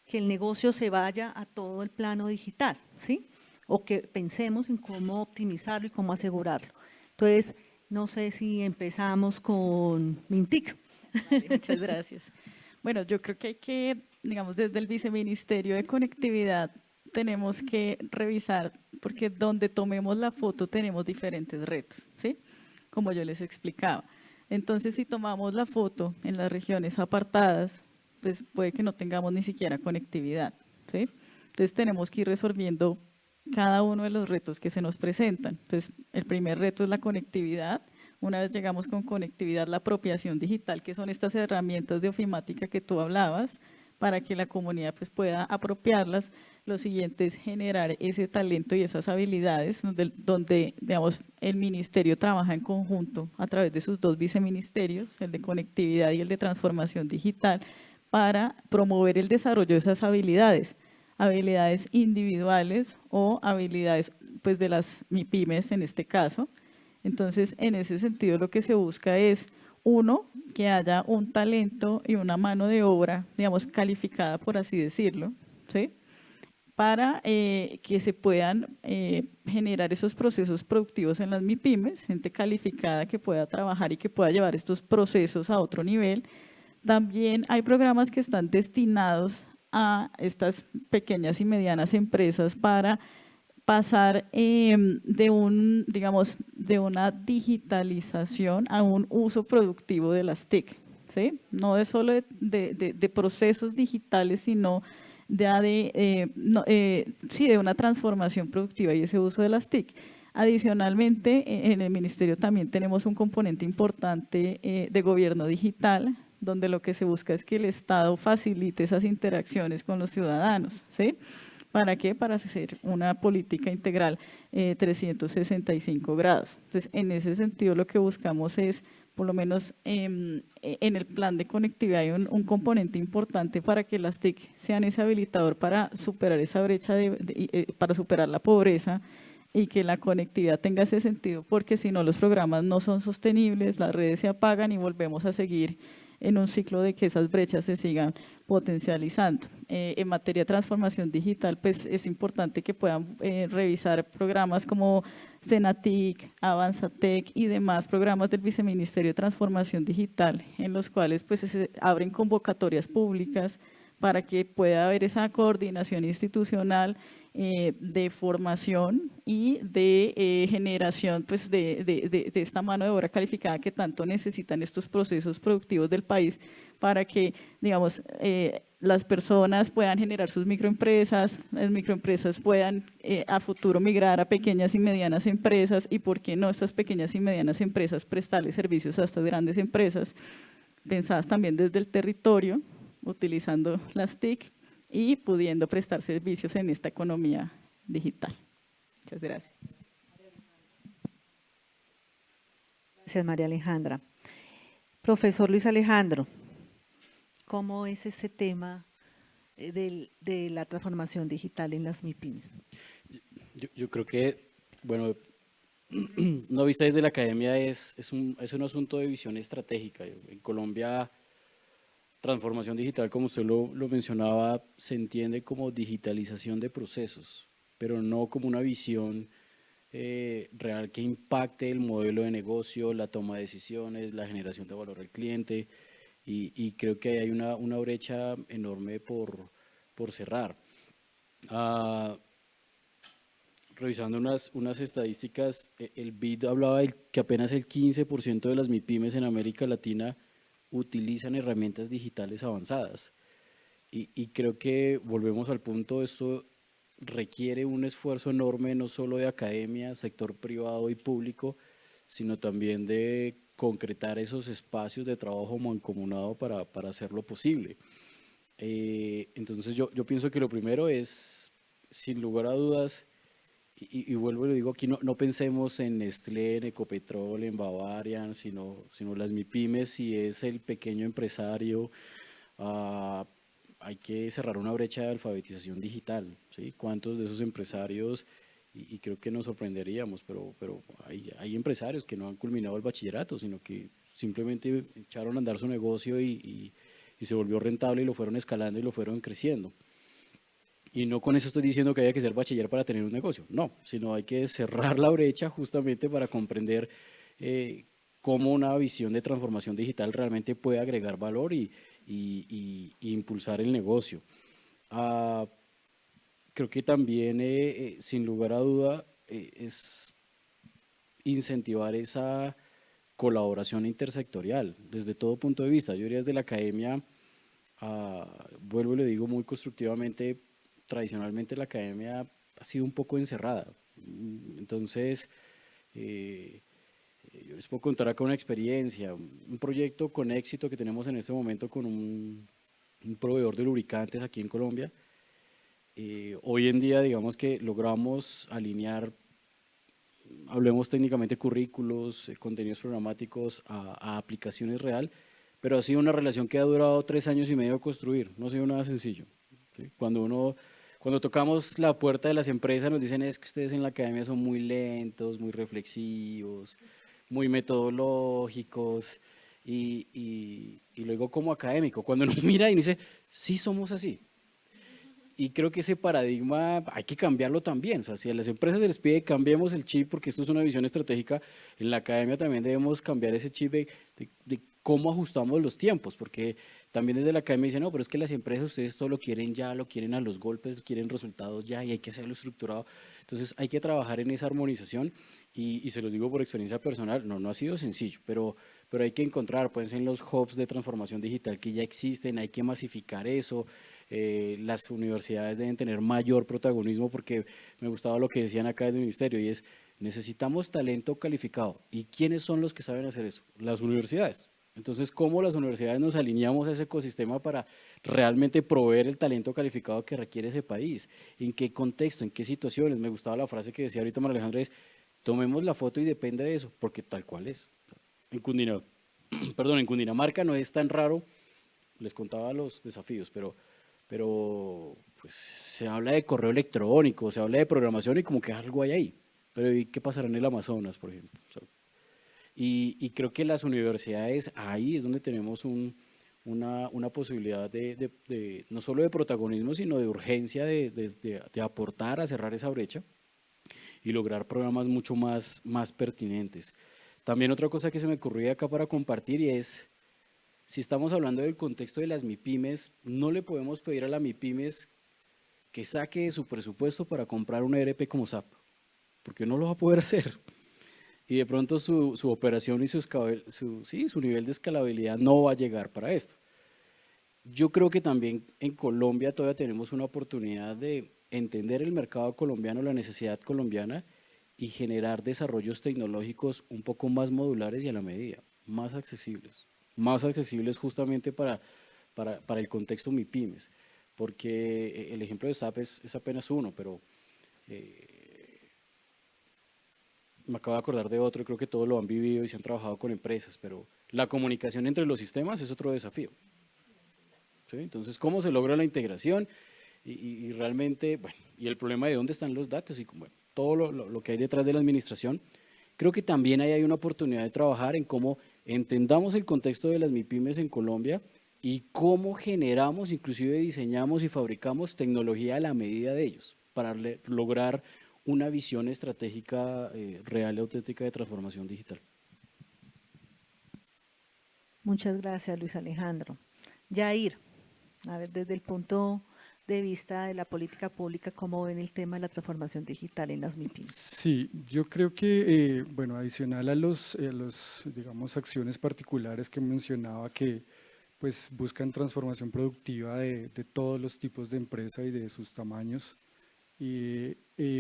Speaker 1: que el negocio se vaya a todo el plano digital, ¿sí? O que pensemos en cómo optimizarlo y cómo asegurarlo. Entonces, no sé si empezamos con Mintic.
Speaker 2: Vale, muchas gracias. Bueno, yo creo que hay que, digamos, desde el Viceministerio de Conectividad tenemos que revisar, porque donde tomemos la foto tenemos diferentes retos, ¿sí? Como yo les explicaba. Entonces, si tomamos la foto en las regiones apartadas, pues puede que no tengamos ni siquiera conectividad, ¿sí? Entonces, tenemos que ir resolviendo cada uno de los retos que se nos presentan. Entonces, el primer reto es la conectividad. Una vez llegamos con conectividad, la apropiación digital, que son estas herramientas de ofimática que tú hablabas, para que la comunidad pues, pueda apropiarlas. Lo siguiente es generar ese talento y esas habilidades, donde digamos, el ministerio trabaja en conjunto a través de sus dos viceministerios, el de conectividad y el de transformación digital, para promover el desarrollo de esas habilidades individuales o habilidades pues, de las MIPYMES en este caso. Entonces, en ese sentido, lo que se busca es, uno, que haya un talento y una mano de obra, digamos, calificada, por así decirlo, ¿sí? Para que se puedan generar esos procesos productivos en las MIPYMES, gente calificada que pueda trabajar y que pueda llevar estos procesos a otro nivel. También hay programas que están destinados a estas pequeñas y medianas empresas para pasar de una digitalización a un uso productivo de las TIC, ¿sí? No de solo de procesos digitales, sino ya de una transformación productiva y ese uso de las TIC. Adicionalmente, en el ministerio también tenemos un componente importante de gobierno digital, donde lo que se busca es que el Estado facilite esas interacciones con los ciudadanos, ¿sí? ¿Para qué? Para hacer una política integral 365 grados. Entonces, en ese sentido, lo que buscamos es, por lo menos en el plan de conectividad, hay un componente importante para que las TIC sean ese habilitador para superar esa brecha, para superar la pobreza, y que la conectividad tenga ese sentido, porque si no los programas no son sostenibles, las redes se apagan y volvemos a seguir en un ciclo de que esas brechas se sigan potencializando. En materia de transformación digital, pues es importante que puedan revisar programas como Senatic, Avanzatec y demás programas del Viceministerio de Transformación Digital, en los cuales pues se abren convocatorias públicas para que pueda haber esa coordinación institucional de formación y de generación pues, de esta mano de obra calificada que tanto necesitan estos procesos productivos del país para que, digamos, las personas puedan generar sus microempresas, las microempresas puedan a futuro migrar a pequeñas y medianas empresas y, ¿por qué no, estas pequeñas y medianas empresas prestarles servicios a estas grandes empresas, pensadas también desde el territorio, utilizando las TIC y pudiendo prestar servicios en esta economía digital? Muchas gracias.
Speaker 1: Gracias, María Alejandra. Profesor Luis Alejandro, ¿cómo es este tema de la transformación digital en las MIPYMES?
Speaker 3: Yo creo que, bueno, no vista desde la academia es un asunto de visión estratégica. En Colombia, transformación digital, como usted lo mencionaba, se entiende como digitalización de procesos, pero no como una visión real que impacte el modelo de negocio, la toma de decisiones, la generación de valor al cliente, y creo que hay una brecha enorme por cerrar. Revisando unas estadísticas, el BID hablaba de que apenas el 15% de las MIPYMES en América Latina utilizan herramientas digitales avanzadas. Y creo que volvemos al punto, esto requiere un esfuerzo enorme no solo de academia, sector privado y público, sino también de concretar esos espacios de trabajo mancomunado para hacerlo posible. Entonces yo pienso que lo primero es, sin lugar a dudas, y vuelvo y lo digo aquí, no pensemos en Nestlé, en Ecopetrol, en Bavarian, sino las MIPYMES, si es el pequeño empresario, hay que cerrar una brecha de alfabetización digital, ¿sí? ¿Cuántos de esos empresarios, y creo que nos sorprenderíamos, pero hay empresarios que no han culminado el bachillerato, sino que simplemente echaron a andar su negocio y se volvió rentable y lo fueron escalando y lo fueron creciendo? Y no con eso estoy diciendo que haya que ser bachiller para tener un negocio, no, sino hay que cerrar la brecha justamente para comprender cómo una visión de transformación digital realmente puede agregar valor y impulsar el negocio. Creo que también, sin lugar a duda, es incentivar esa colaboración intersectorial desde todo punto de vista. Yo diría desde la academia, vuelvo y le digo muy constructivamente, tradicionalmente la academia ha sido un poco encerrada. Entonces, yo les puedo contar acá una experiencia, un proyecto con éxito que tenemos en este momento con un proveedor de lubricantes aquí en Colombia. Hoy en día, digamos que logramos alinear, hablemos técnicamente, currículos, contenidos programáticos a aplicaciones real, pero ha sido una relación que ha durado 3 años y medio construir, no ha sido nada sencillo, ¿sí? Cuando tocamos la puerta de las empresas nos dicen es que ustedes en la academia son muy lentos, muy reflexivos, muy metodológicos, y luego como académico, cuando uno mira y uno dice, sí somos así. Y creo que ese paradigma hay que cambiarlo también. O sea, si a las empresas se les pide cambiemos el chip, porque esto es una visión estratégica, en la academia también debemos cambiar ese chip de cómo ajustamos los tiempos, porque también desde la academia dicen, no, pero es que las empresas ustedes todo lo quieren ya, lo quieren a los golpes, quieren resultados ya y hay que hacerlo estructurado. Entonces hay que trabajar en esa armonización y se los digo por experiencia personal, no ha sido sencillo, pero hay que encontrar, pueden ser los hubs de transformación digital que ya existen, hay que masificar eso. Las universidades deben tener mayor protagonismo, porque me gustaba lo que decían acá desde el ministerio, y es, necesitamos talento calificado. ¿Y quiénes son los que saben hacer eso? Las universidades. Entonces, ¿cómo las universidades nos alineamos a ese ecosistema para realmente proveer el talento calificado que requiere ese país? ¿En qué contexto? ¿En qué situaciones? Me gustaba la frase que decía ahorita María Alejandra, es, tomemos la foto y depende de eso, porque tal cual es. En en Cundinamarca no es tan raro, les contaba los desafíos, pero pues, se habla de correo electrónico, se habla de programación y como que algo hay ahí. Pero ¿y qué pasará en el Amazonas, por ejemplo? O sea, y creo que las universidades, ahí es donde tenemos una posibilidad no solo de protagonismo, sino de urgencia de aportar a cerrar esa brecha y lograr programas mucho más pertinentes. También otra cosa que se me ocurría acá para compartir y es, si estamos hablando del contexto de las MIPYMES, no le podemos pedir a la MIPYMES que saque de su presupuesto para comprar una ERP como SAP, porque no lo va a poder hacer. Y de pronto su operación y su nivel de escalabilidad no va a llegar para esto. Yo creo que también en Colombia todavía tenemos una oportunidad de entender el mercado colombiano, la necesidad colombiana y generar desarrollos tecnológicos un poco más modulares y a la medida, más accesibles justamente para el contexto MIPYMES, porque el ejemplo de SAP es apenas uno, pero me acabo de acordar de otro, creo que todos lo han vivido y se han trabajado con empresas, pero la comunicación entre los sistemas es otro desafío. ¿Sí? Entonces, ¿cómo se logra la integración? Y realmente, bueno, y el problema de dónde están los datos y bueno, todo lo que hay detrás de la administración, creo que también ahí hay una oportunidad de trabajar en cómo entendamos el contexto de las MIPYMES en Colombia y cómo generamos, inclusive diseñamos y fabricamos tecnología a la medida de ellos para lograr una visión estratégica real y auténtica de transformación digital.
Speaker 1: Muchas gracias, Luis Alejandro. Yair, a ver, desde el punto de vista de la política pública, ¿cómo ven el tema de la transformación digital en las MIPYMES?
Speaker 4: Sí, yo creo que, bueno, adicional a digamos, acciones particulares que mencionaba que pues buscan transformación productiva de todos los tipos de empresa y de sus tamaños, y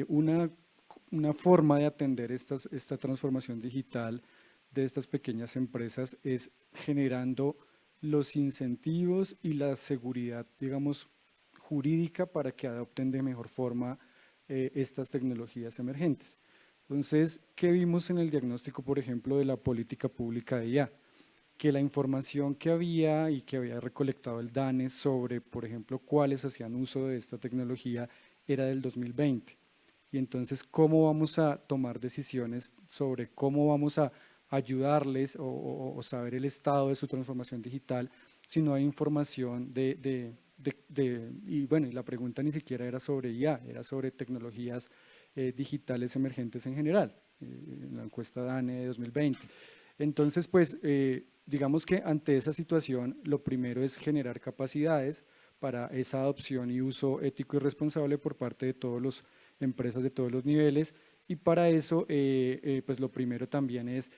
Speaker 4: una forma de atender esta transformación digital de estas pequeñas empresas es generando los incentivos y la seguridad, digamos, jurídica para que adopten de mejor forma estas tecnologías emergentes. Entonces, ¿qué vimos en el diagnóstico, por ejemplo, de la política pública de IA? Que la información que había y que había recolectado el DANE sobre, por ejemplo, cuáles hacían uso de esta tecnología era del 2020. Y entonces, ¿cómo vamos a tomar decisiones sobre cómo vamos a ayudarles o saber el estado de su transformación digital si no hay información y bueno, y la pregunta ni siquiera era sobre IA, era sobre tecnologías digitales emergentes en general, en la encuesta DANE de 2020. Entonces, pues, digamos que ante esa situación, lo primero es generar capacidades para esa adopción y uso ético y responsable por parte de todas las empresas de todos los niveles, y para eso, pues lo primero también es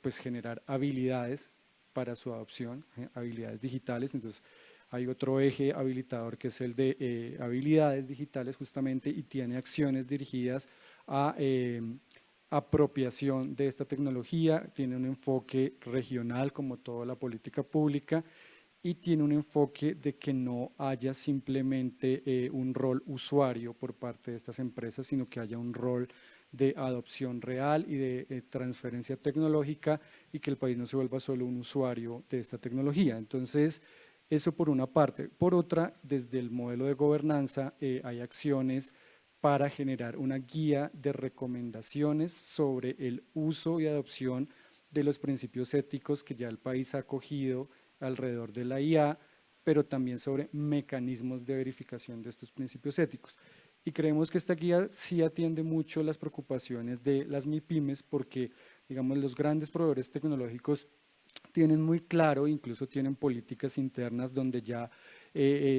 Speaker 4: pues generar habilidades para su adopción, habilidades digitales. Entonces, hay otro eje habilitador que es el de habilidades digitales justamente, y tiene acciones dirigidas a apropiación de esta tecnología, tiene un enfoque regional como toda la política pública y tiene un enfoque de que no haya simplemente un rol usuario por parte de estas empresas, sino que haya un rol de adopción real y de transferencia tecnológica, y que el país no se vuelva solo un usuario de esta tecnología. Entonces, eso por una parte. Por otra, desde el modelo de gobernanza hay acciones para generar una guía de recomendaciones sobre el uso y adopción de los principios éticos que ya el país ha acogido alrededor de la IA, pero también sobre mecanismos de verificación de estos principios éticos. Y creemos que esta guía sí atiende mucho las preocupaciones de las MIPYMES, porque, digamos, los grandes proveedores tecnológicos tienen muy claro, incluso tienen políticas internas donde ya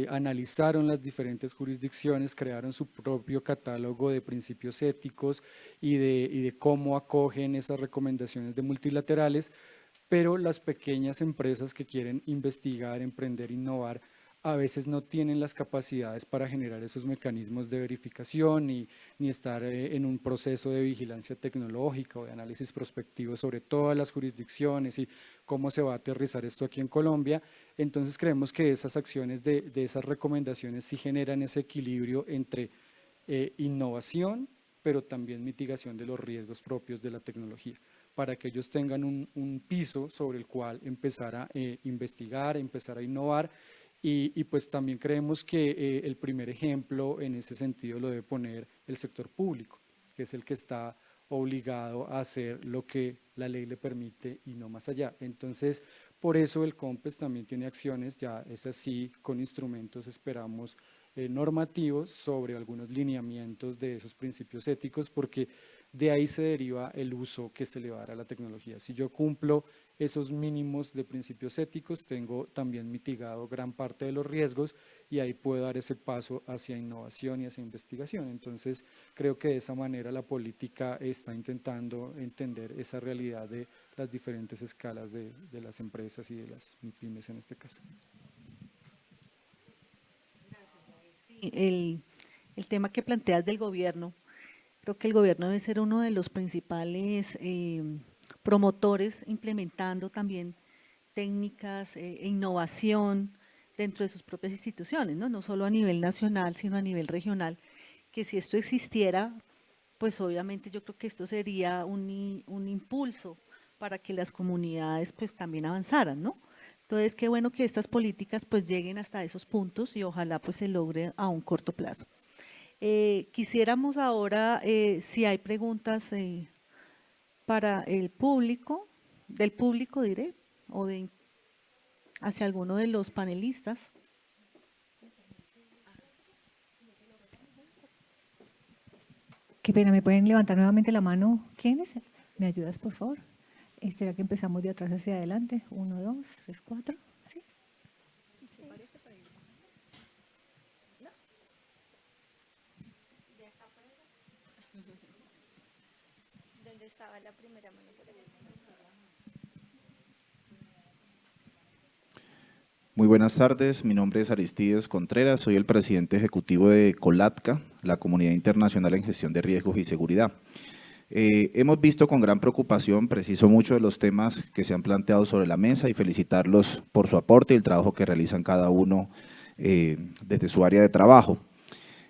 Speaker 4: analizaron las diferentes jurisdicciones, crearon su propio catálogo de principios éticos y de cómo acogen esas recomendaciones de multilaterales, pero las pequeñas empresas que quieren investigar, emprender, innovar, a veces no tienen las capacidades para generar esos mecanismos de verificación ni estar en un proceso de vigilancia tecnológica o de análisis prospectivo sobre todas las jurisdicciones y cómo se va a aterrizar esto aquí en Colombia. Entonces creemos que esas acciones de esas recomendaciones sí generan ese equilibrio entre innovación, pero también mitigación de los riesgos propios de la tecnología, para que ellos tengan un piso sobre el cual empezar a investigar, empezar a innovar. Y pues también creemos que el primer ejemplo en ese sentido lo debe poner el sector público, que es el que está obligado a hacer lo que la ley le permite y no más allá. Entonces, por eso el COMPES también tiene acciones, ya es así, con instrumentos, esperamos, normativos sobre algunos lineamientos de esos principios éticos, porque de ahí se deriva el uso que se le va a dar a la tecnología. Si yo cumplo esos mínimos de principios éticos, tengo también mitigado gran parte de los riesgos y ahí puedo dar ese paso hacia innovación y hacia investigación. Entonces, creo que de esa manera la política está intentando entender esa realidad de las diferentes escalas de las empresas y de las pymes en este caso.
Speaker 1: Sí, el tema que planteas del gobierno, creo que el gobierno debe ser uno de los principales promotores implementando también técnicas e innovación dentro de sus propias instituciones, ¿no? No solo a nivel nacional, sino a nivel regional, que si esto existiera, pues obviamente yo creo que esto sería un impulso para que las comunidades pues también avanzaran, ¿no? Entonces, qué bueno que estas políticas pues lleguen hasta esos puntos y ojalá pues se logre a un corto plazo. Quisiéramos ahora, si hay preguntas para el público, del público diré, o de hacia alguno de los panelistas.
Speaker 5: Qué pena, ¿me pueden levantar nuevamente la mano? ¿Quiénes? ¿Me ayudas, por favor? ¿Será que empezamos de atrás hacia adelante? 1, 2, 3, 4. ¿Sí?
Speaker 6: ¿Dónde estaba la primera mano por ahí?
Speaker 7: Muy buenas tardes, mi nombre es Aristides Contreras, soy el presidente ejecutivo de COLATCA, la Comunidad Internacional en Gestión de Riesgos y Seguridad. Hemos visto con gran preocupación, preciso, muchos de los temas que se han planteado sobre la mesa y felicitarlos por su aporte y el trabajo que realizan cada uno desde su área de trabajo.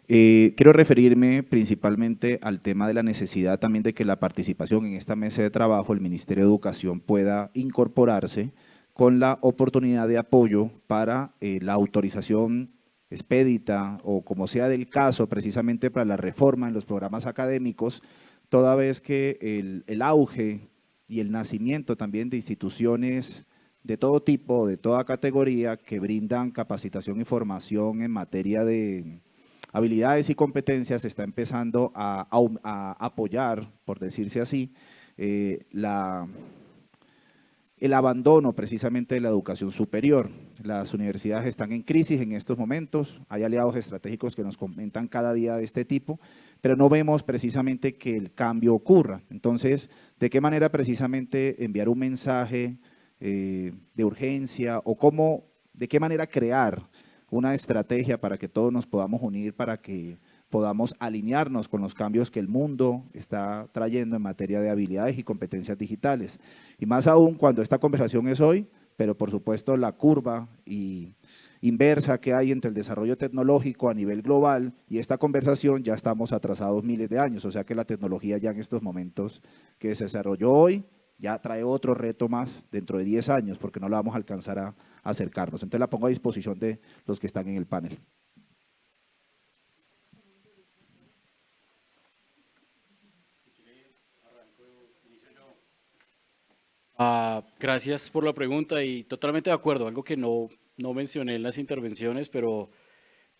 Speaker 7: Quiero referirme principalmente al tema de la necesidad también de que la participación en esta mesa de trabajo, el Ministerio de Educación pueda incorporarse con la oportunidad de apoyo para la autorización expedita o como sea del caso, precisamente para la reforma en los programas académicos, toda vez que el auge y el nacimiento también de instituciones de todo tipo, de toda categoría, que brindan capacitación y formación en materia de habilidades y competencias, está empezando a apoyar, por decirse así, el abandono precisamente de la educación superior. Las universidades están en crisis en estos momentos, hay aliados estratégicos que nos comentan cada día de este tipo, pero no vemos precisamente que el cambio ocurra. Entonces, ¿de qué manera precisamente enviar un mensaje de urgencia o de qué manera crear una estrategia para que todos nos podamos unir, para que podamos alinearnos con los cambios que el mundo está trayendo en materia de habilidades y competencias digitales? Y más aún cuando esta conversación es hoy, pero por supuesto la curva inversa que hay entre el desarrollo tecnológico a nivel global y esta conversación, ya estamos atrasados miles de años, o sea que la tecnología ya en estos momentos que se desarrolló hoy, ya trae otro reto más dentro de 10 años, porque no la vamos a alcanzar a acercarnos. Entonces la pongo a disposición de los que están en el panel.
Speaker 3: Gracias por la pregunta y totalmente de acuerdo, algo que no mencioné en las intervenciones, pero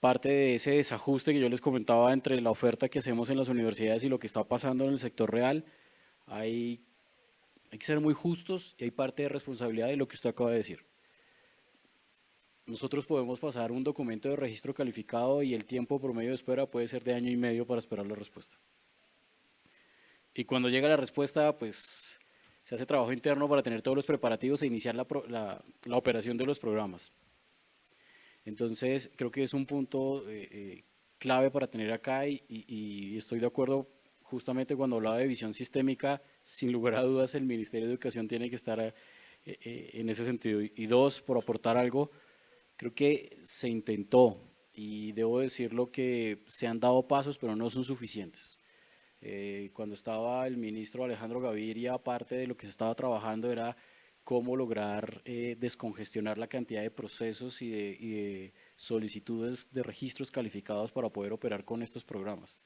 Speaker 3: parte de ese desajuste que yo les comentaba entre la oferta que hacemos en las universidades y lo que está pasando en el sector real, hay que ser muy justos y hay parte de responsabilidad de lo que usted acaba de decir. Nosotros podemos pasar un documento de registro calificado y el tiempo promedio de espera puede ser de 1 año y medio para esperar la respuesta. Y cuando llega la respuesta, pues se hace trabajo interno para tener todos los preparativos e iniciar la operación de los programas. Entonces, creo que es un punto clave para tener acá y estoy de acuerdo justamente cuando hablaba de visión sistémica, sin lugar a dudas el Ministerio de Educación tiene que estar en ese sentido. Y dos, por aportar algo, creo que se intentó y debo decirlo que se han dado pasos, pero no son suficientes. Cuando estaba el ministro Alejandro Gaviria, parte de lo que se estaba trabajando era cómo lograr descongestionar la cantidad de procesos y de solicitudes de registros calificados para poder operar con estos programas.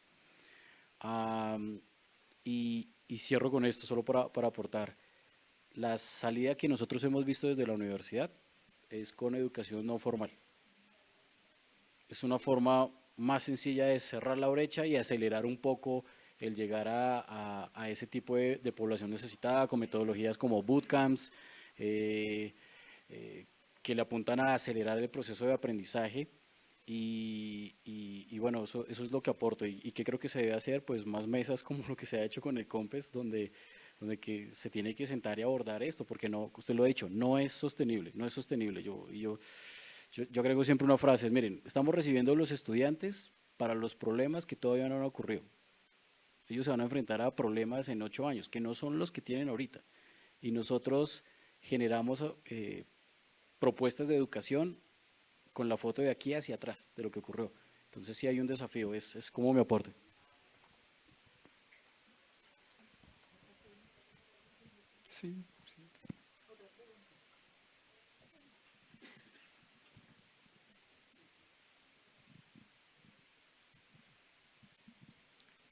Speaker 3: Y cierro con esto, solo para aportar. La salida que nosotros hemos visto desde la universidad es con educación no formal. Es una forma más sencilla de cerrar la brecha y acelerar un poco el llegar a ese tipo de población necesitada con metodologías como bootcamps, que le apuntan a acelerar el proceso de aprendizaje y bueno, eso es lo que aporto y que creo que se debe hacer, pues más mesas como lo que se ha hecho con el COMPES, donde que se tiene que sentar y abordar esto, porque no, usted lo ha dicho, no es sostenible, no es sostenible. Yo agrego siempre una frase, es miren, estamos recibiendo los estudiantes para los problemas que todavía no han ocurrido. Ellos se van a enfrentar a problemas en 8 años, que no son los que tienen ahorita. Y nosotros generamos propuestas de educación con la foto de aquí hacia atrás, de lo que ocurrió. Entonces sí hay un desafío, es como mi aporte.
Speaker 4: Sí.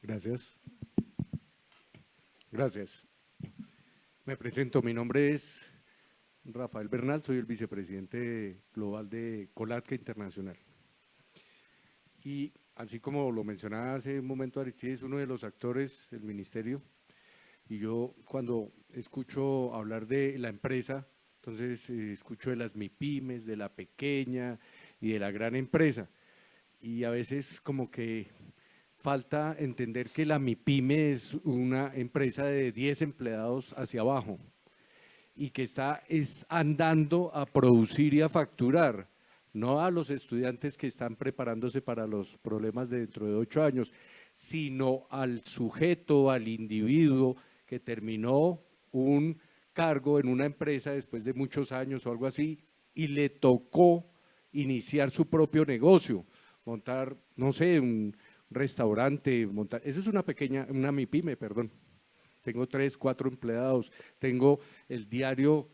Speaker 8: Gracias. Gracias. Me presento, mi nombre es Rafael Bernal, soy el vicepresidente global de Colatka Internacional. Y así como lo mencionaba hace un momento Aristides, uno de los actores del ministerio, y yo cuando escucho hablar de la empresa, entonces escucho de las MIPYMES, de la pequeña y de la gran empresa, y a veces como que falta entender que la MIPYME es una empresa de 10 empleados hacia abajo y que está andando a producir y a facturar, no a los estudiantes que están preparándose para los problemas de dentro de 8 años, sino al sujeto, al individuo que terminó un cargo en una empresa después de muchos años o algo así y le tocó iniciar su propio negocio, montar, no sé, un restaurante, montar, eso es una MIPYME, perdón. Tengo 3, 4 empleados, tengo el diario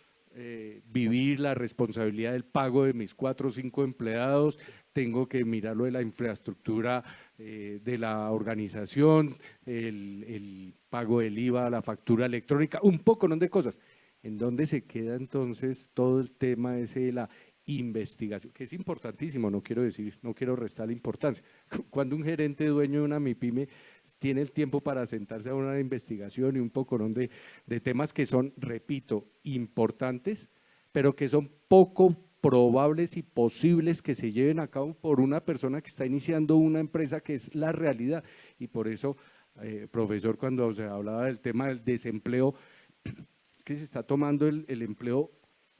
Speaker 8: vivir la responsabilidad del pago de mis 4 o 5 empleados, tengo que mirar lo de la infraestructura de la organización, el pago del IVA, la factura electrónica, un poco de cosas. ¿En dónde se queda entonces todo el tema ese de la investigación? Que es importantísimo, no quiero restar la importancia. Cuando un gerente dueño de una MIPYME tiene el tiempo para sentarse a una investigación y un poco de temas que son, repito, importantes, pero que son poco probables y posibles que se lleven a cabo por una persona que está iniciando una empresa, que es la realidad. Y por eso, profesor, cuando se hablaba del tema del desempleo, es que se está tomando el empleo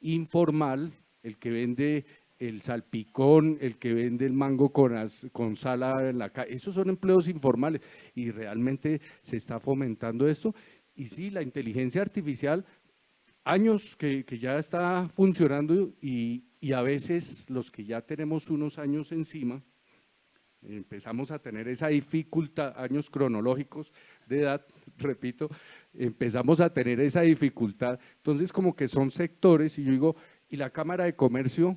Speaker 8: informal, el que vende el salpicón, el que vende el mango con sala en la calle, esos son empleos informales y realmente se está fomentando esto. Y sí, la inteligencia artificial, años que ya está funcionando y a veces los que ya tenemos unos años encima, empezamos a tener esa dificultad, años cronológicos de edad, repito, empezamos a tener esa dificultad, entonces como que son sectores y yo digo, y la Cámara de Comercio,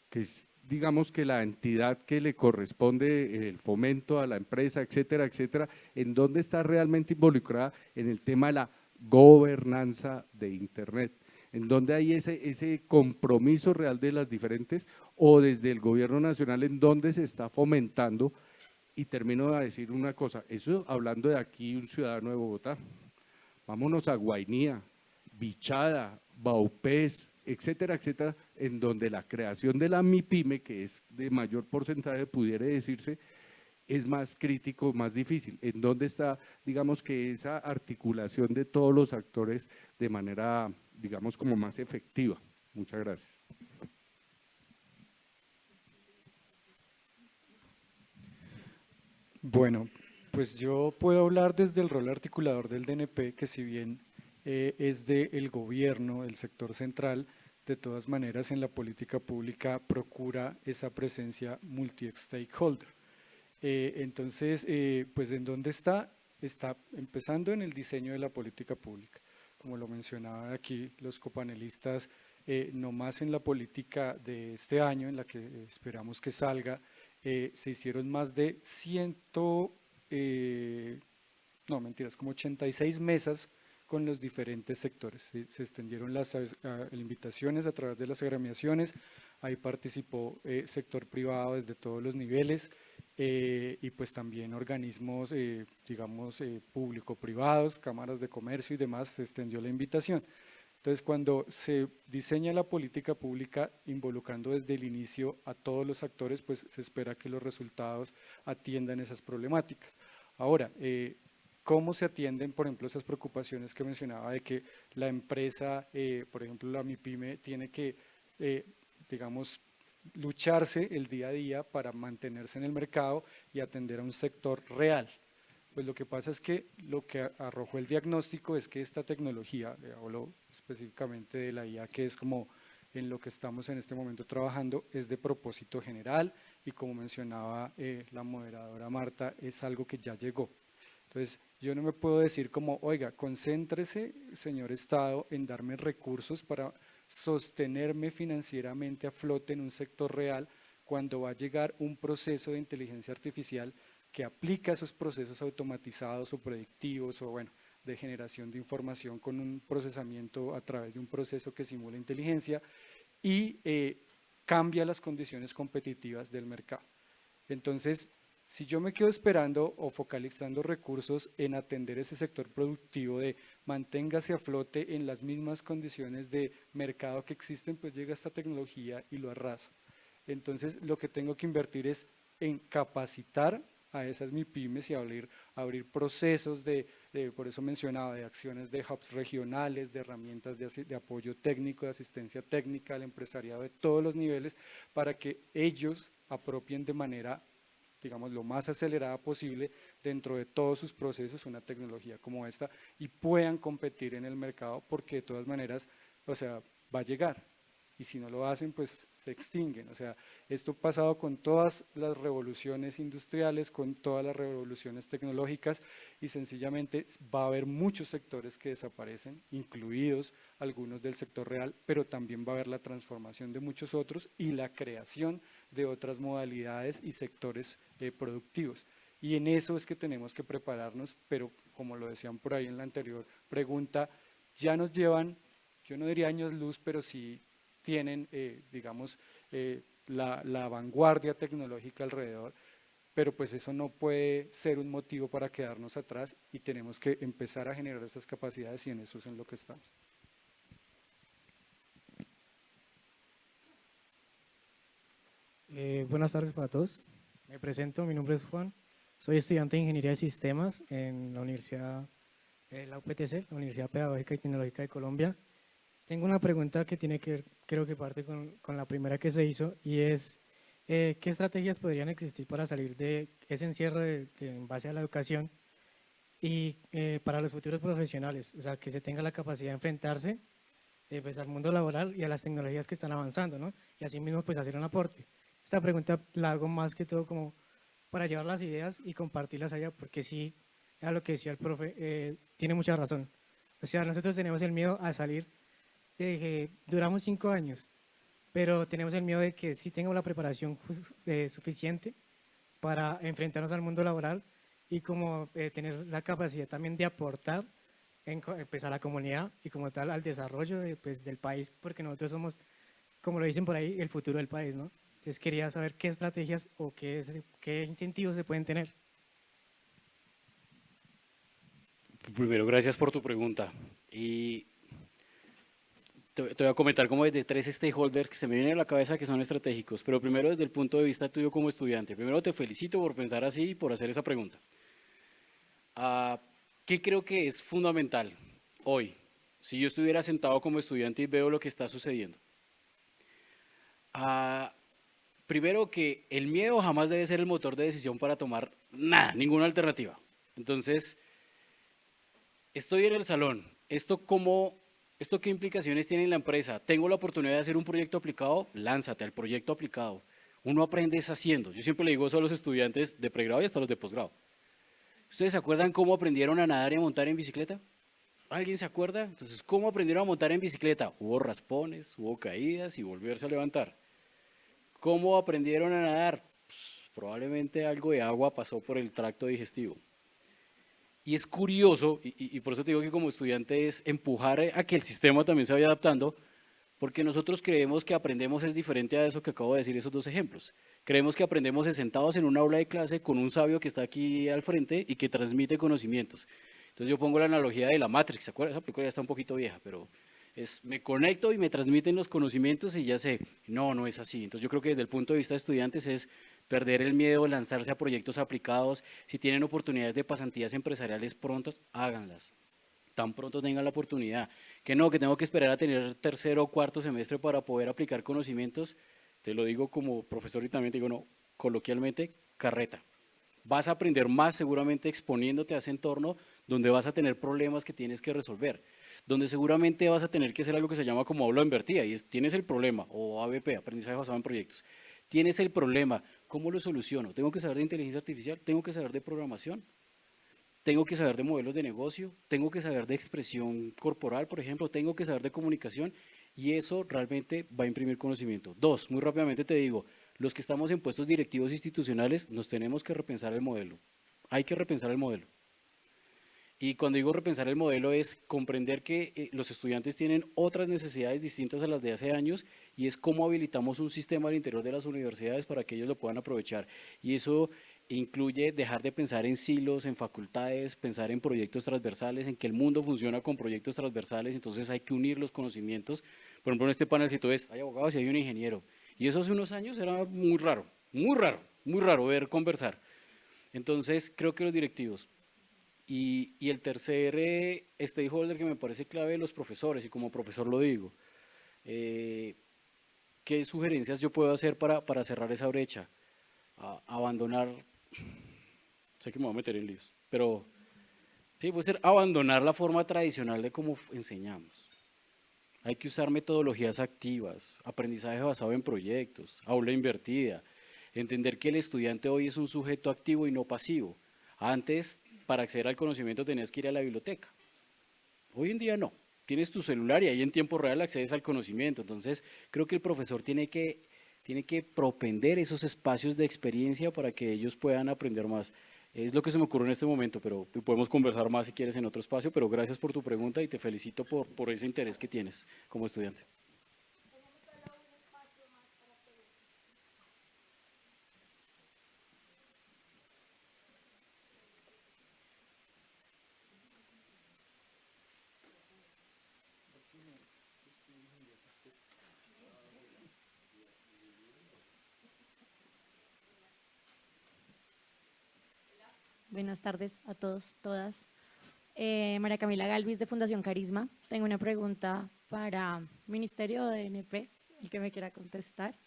Speaker 8: que es, digamos que la entidad que le corresponde el fomento a la empresa, etcétera, etcétera, ¿en dónde está realmente involucrada en el tema de la gobernanza de Internet? ¿En dónde hay ese compromiso real de las diferentes o desde el gobierno nacional en dónde se está fomentando? Y termino de decir una cosa, eso hablando de aquí un ciudadano de Bogotá, vámonos a Guainía, Bichada, Baupés, etcétera, etcétera, en donde la creación de la MIPYME, que es de mayor porcentaje, pudiera decirse, es más crítico, más difícil. ¿En dónde está, digamos, que esa articulación de todos los actores de manera, digamos, como más efectiva? Muchas gracias.
Speaker 4: Bueno, pues yo puedo hablar desde el rol articulador del DNP, que si bien es del gobierno, del sector central, de todas maneras en la política pública procura esa presencia multi-stakeholder. Entonces, pues ¿en dónde está? Está empezando en el diseño de la política pública. Como lo mencionaban aquí los copanelistas, no más en la política de este año, en la que esperamos que salga, se hicieron más de no mentiras, como 86 mesas con los diferentes sectores. Se extendieron las invitaciones a través de las agremiaciones, ahí participó sector privado desde todos los niveles y pues también organismos, digamos, público-privados, cámaras de comercio y demás, se extendió la invitación. Entonces, cuando se diseña la política pública involucrando desde el inicio a todos los actores, pues se espera que los resultados atiendan esas problemáticas. Ahora, ¿cómo se atienden, por ejemplo, esas preocupaciones que mencionaba de que la empresa, por ejemplo, la MIPYME, tiene que, digamos, lucharse el día a día para mantenerse en el mercado y atender a un sector real? Pues lo que pasa es que lo que arrojó el diagnóstico es que esta tecnología, hablo específicamente de la IA, que es como en lo que estamos en este momento trabajando, es de propósito general y como mencionaba la moderadora Marta, es algo que ya llegó. Entonces, yo no me puedo decir como, oiga, concéntrese, señor Estado, en darme recursos para sostenerme financieramente a flote en un sector real cuando va a llegar un proceso de inteligencia artificial que aplica esos procesos automatizados o predictivos o bueno, de generación de información con un procesamiento a través de un proceso que simula inteligencia y cambia las condiciones competitivas del mercado. Entonces, si yo me quedo esperando o focalizando recursos en atender ese sector productivo de manténgase a flote en las mismas condiciones de mercado que existen, pues llega esta tecnología y lo arrasa. Entonces, lo que tengo que invertir es en capacitar a esas MIPYMES y abrir procesos por eso mencionaba, de acciones de hubs regionales, de herramientas de apoyo técnico, de asistencia técnica al empresariado de todos los niveles, para que ellos apropien de manera, digamos, lo más acelerada posible dentro de todos sus procesos una tecnología como esta y puedan competir en el mercado porque de todas maneras, o sea, va a llegar. Y si no lo hacen, pues se extinguen. O sea, esto ha pasado con todas las revoluciones industriales, con todas las revoluciones tecnológicas y sencillamente va a haber muchos sectores que desaparecen, incluidos algunos del sector real, pero también va a haber la transformación de muchos otros y la creación de otras modalidades y sectores productivos. Y en eso es que tenemos que prepararnos, pero como lo decían por ahí en la anterior pregunta, ya nos llevan, yo no diría años luz, pero sí tienen, digamos, la vanguardia tecnológica alrededor, pero pues eso no puede ser un motivo para quedarnos atrás y tenemos que empezar a generar esas capacidades y en eso es en lo que estamos.
Speaker 9: Buenas tardes para todos. Me presento, mi nombre es Juan, soy estudiante de Ingeniería de Sistemas en la Universidad, la UPTC, la Universidad Pedagógica y Tecnológica de Colombia. Tengo una pregunta que tiene que ver, creo que parte con la primera que se hizo, y es, ¿qué estrategias podrían existir para salir de ese encierro en base a la educación y para los futuros profesionales? O sea, que se tenga la capacidad de enfrentarse pues, al mundo laboral y a las tecnologías que están avanzando, ¿no? Y así mismo pues hacer un aporte. Esta pregunta la hago más que todo como para llevar las ideas y compartirlas allá, porque sí, a lo que decía el profe, tiene mucha razón. O sea, nosotros tenemos el miedo a salir de que duramos 5 años, pero tenemos el miedo de que sí tengamos la preparación suficiente para enfrentarnos al mundo laboral y como tener la capacidad también de aportar pues, a la comunidad y como tal al desarrollo pues, del país, porque nosotros somos, como lo dicen por ahí, el futuro del país, ¿no? Entonces quería saber qué estrategias o qué incentivos se pueden tener.
Speaker 3: Primero, gracias por tu pregunta. Y te voy a comentar como desde 3 stakeholders que se me vienen a la cabeza que son estratégicos, pero primero desde el punto de vista tuyo como estudiante. Primero te felicito por pensar así y por hacer esa pregunta. ¿Qué creo que es fundamental hoy? Si yo estuviera sentado como estudiante y veo lo que está sucediendo. primero que el miedo jamás debe ser el motor de decisión para tomar nada, ninguna alternativa. Entonces, estoy en el salón, ¿esto qué implicaciones tiene en la empresa? ¿Tengo la oportunidad de hacer un proyecto aplicado? Lánzate al proyecto aplicado. Uno aprende es haciendo. Yo siempre le digo eso a los estudiantes de pregrado y hasta los de posgrado. ¿Ustedes se acuerdan cómo aprendieron a nadar y a montar en bicicleta? ¿Alguien se acuerda? Entonces, ¿cómo aprendieron a montar en bicicleta? Hubo raspones, hubo caídas y volverse a levantar. ¿Cómo aprendieron a nadar? Pues, probablemente algo de agua pasó por el tracto digestivo. Y es curioso, y por eso te digo que como estudiante es empujar a que el sistema también se vaya adaptando, porque nosotros creemos que aprendemos es diferente a eso que acabo de decir, esos dos ejemplos. Creemos que aprendemos sentados en un aula de clase con un sabio que está aquí al frente y que transmite conocimientos. Entonces yo pongo la analogía de la Matrix, ¿se acuerdan? Esa película ya está un poquito vieja, pero me conecto y me transmiten los conocimientos y ya sé, no es así. Entonces yo creo que desde el punto de vista de estudiantes es perder el miedo, lanzarse a proyectos aplicados. Si tienen oportunidades de pasantías empresariales pronto, háganlas. Tan pronto tengan la oportunidad. Que tengo que esperar a tener tercero o cuarto semestre para poder aplicar conocimientos. Te lo digo como profesor y también te digo, no, coloquialmente, carreta. Vas a aprender más seguramente exponiéndote a ese entorno donde vas a tener problemas que tienes que resolver, donde seguramente vas a tener que hacer algo que se llama como aula invertida, y tienes el problema, o ABP, aprendizaje basado en proyectos. Tienes el problema, ¿cómo lo soluciono? ¿Tengo que saber de inteligencia artificial? ¿Tengo que saber de programación? ¿Tengo que saber de modelos de negocio? ¿Tengo que saber de expresión corporal, por ejemplo? ¿Tengo que saber de comunicación? Y eso realmente va a imprimir conocimiento. Dos, muy rápidamente te digo, los que estamos en puestos directivos institucionales nos tenemos que repensar el modelo. Hay que repensar el modelo. Y cuando digo repensar el modelo es comprender que los estudiantes tienen otras necesidades distintas a las de hace años y es cómo habilitamos un sistema al interior de las universidades para que ellos lo puedan aprovechar. Y eso incluye dejar de pensar en silos, en facultades, pensar en proyectos transversales, en que el mundo funciona con proyectos transversales, entonces hay que unir los conocimientos. Por ejemplo, en este panel, si tú ves, hay abogados y hay un ingeniero. Y eso hace unos años era muy raro ver conversar. Entonces, creo que los directivos. Y el tercer stakeholder que me parece clave, los profesores, y como profesor lo digo, ¿qué sugerencias yo puedo hacer para cerrar esa brecha? Abandonar, sé que me voy a meter en líos, pero sí, puede ser abandonar la forma tradicional de cómo enseñamos. Hay que usar metodologías activas, aprendizaje basado en proyectos, aula invertida, entender que el estudiante hoy es un sujeto activo y no pasivo. Antes, para acceder al conocimiento tenías que ir a la biblioteca. Hoy en día no. Tienes tu celular y ahí en tiempo real accedes al conocimiento. Entonces, creo que el profesor tiene que propender esos espacios de experiencia para que ellos puedan aprender más. Es lo que se me ocurre en este momento, pero podemos conversar más si quieres en otro espacio, pero gracias por tu pregunta y te felicito por ese interés que tienes como estudiante.
Speaker 10: Buenas tardes a todos, todas. María Camila Galvis de Fundación Carisma. Tengo una pregunta para Ministerio de NP, el que me quiera contestar.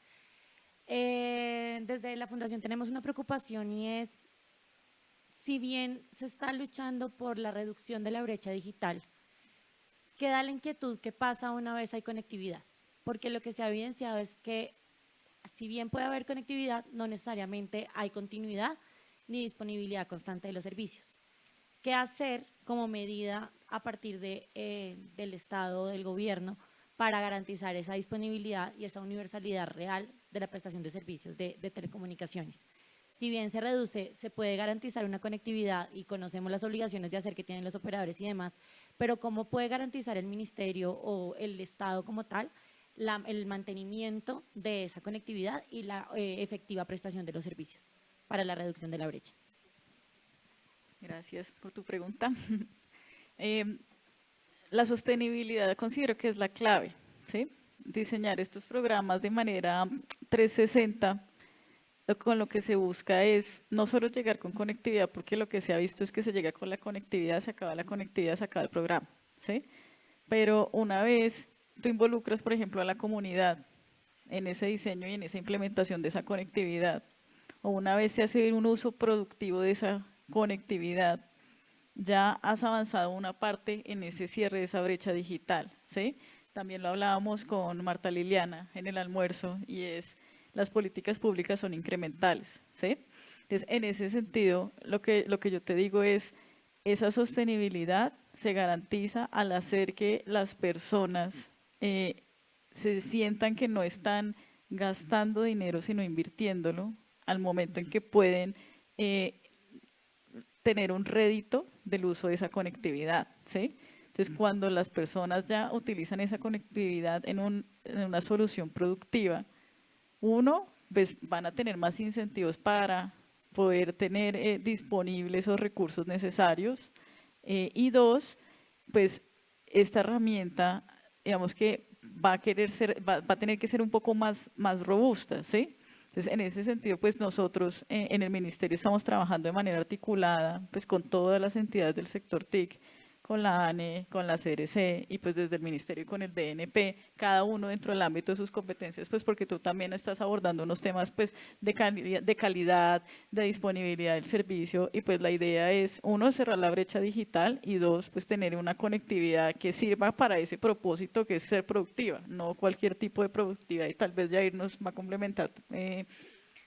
Speaker 10: Desde la Fundación tenemos una preocupación y es, si bien se está luchando por la reducción de la brecha digital, queda la inquietud que pasa una vez hay conectividad, porque lo que se ha evidenciado es que si bien puede haber conectividad, no necesariamente hay continuidad ni disponibilidad constante de los servicios. ¿Qué hacer como medida a partir del Estado, del gobierno, para garantizar esa disponibilidad y esa universalidad real de la prestación de servicios de telecomunicaciones? Si bien se reduce, se puede garantizar una conectividad y conocemos las obligaciones de hacer que tienen los operadores y demás, pero ¿cómo puede garantizar el Ministerio o el Estado como tal el mantenimiento de esa conectividad y la efectiva prestación de los servicios para la reducción de la brecha?
Speaker 2: Gracias por tu pregunta. La sostenibilidad considero que es la clave, ¿sí? Diseñar estos programas de manera 360, con lo que se busca es no solo llegar con conectividad, porque lo que se ha visto es que se llega con la conectividad, se acaba la conectividad, se acaba el programa, ¿sí? Pero una vez tú involucras, por ejemplo, a la comunidad en ese diseño y en esa implementación de esa conectividad, o una vez se hace un uso productivo de esa conectividad, ya has avanzado una parte en ese cierre de esa brecha digital, ¿sí? También lo hablábamos con Marta Liliana en el almuerzo, y es, las políticas públicas son incrementales, ¿sí? Entonces, en ese sentido, lo que yo te digo es, esa sostenibilidad se garantiza al hacer que las personas se sientan que no están gastando dinero, sino invirtiéndolo al momento en que pueden tener un rédito del uso de esa conectividad, ¿sí? Entonces, cuando las personas ya utilizan esa conectividad en una solución productiva, uno, pues van a tener más incentivos para poder tener disponibles esos recursos necesarios, y dos, pues esta herramienta, digamos que va a querer ser, va a tener que ser un poco más robusta, ¿sí? Entonces, en ese sentido, pues nosotros en el ministerio estamos trabajando de manera articulada, pues con todas las entidades del sector TIC, con la ANE, con la CRC y pues desde el ministerio y con el DNP, cada uno dentro del ámbito de sus competencias, pues porque tú también estás abordando unos temas pues de calidad, de disponibilidad del servicio, y pues la idea es, uno, cerrar la brecha digital, y dos, pues tener una conectividad que sirva para ese propósito que es ser productiva, no cualquier tipo de productividad, y tal vez Jair nos va a complementar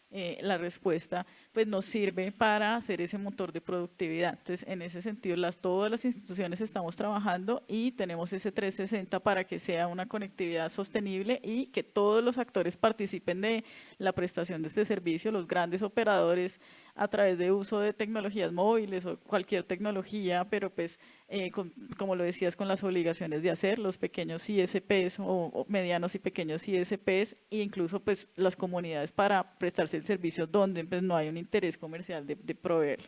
Speaker 2: la respuesta, pues nos sirve para hacer ese motor de productividad. Entonces, en ese sentido, todas las instituciones estamos trabajando y tenemos ese 360 para que sea una conectividad sostenible y que todos los actores participen de la prestación de este servicio, los grandes operadores a través de uso de tecnologías móviles o cualquier tecnología, pero pues como lo decías, con las obligaciones de hacer, los pequeños ISPs o medianos y pequeños ISPs, e incluso pues las comunidades para prestarse el servicio donde pues, no hay un interés comercial de proveer.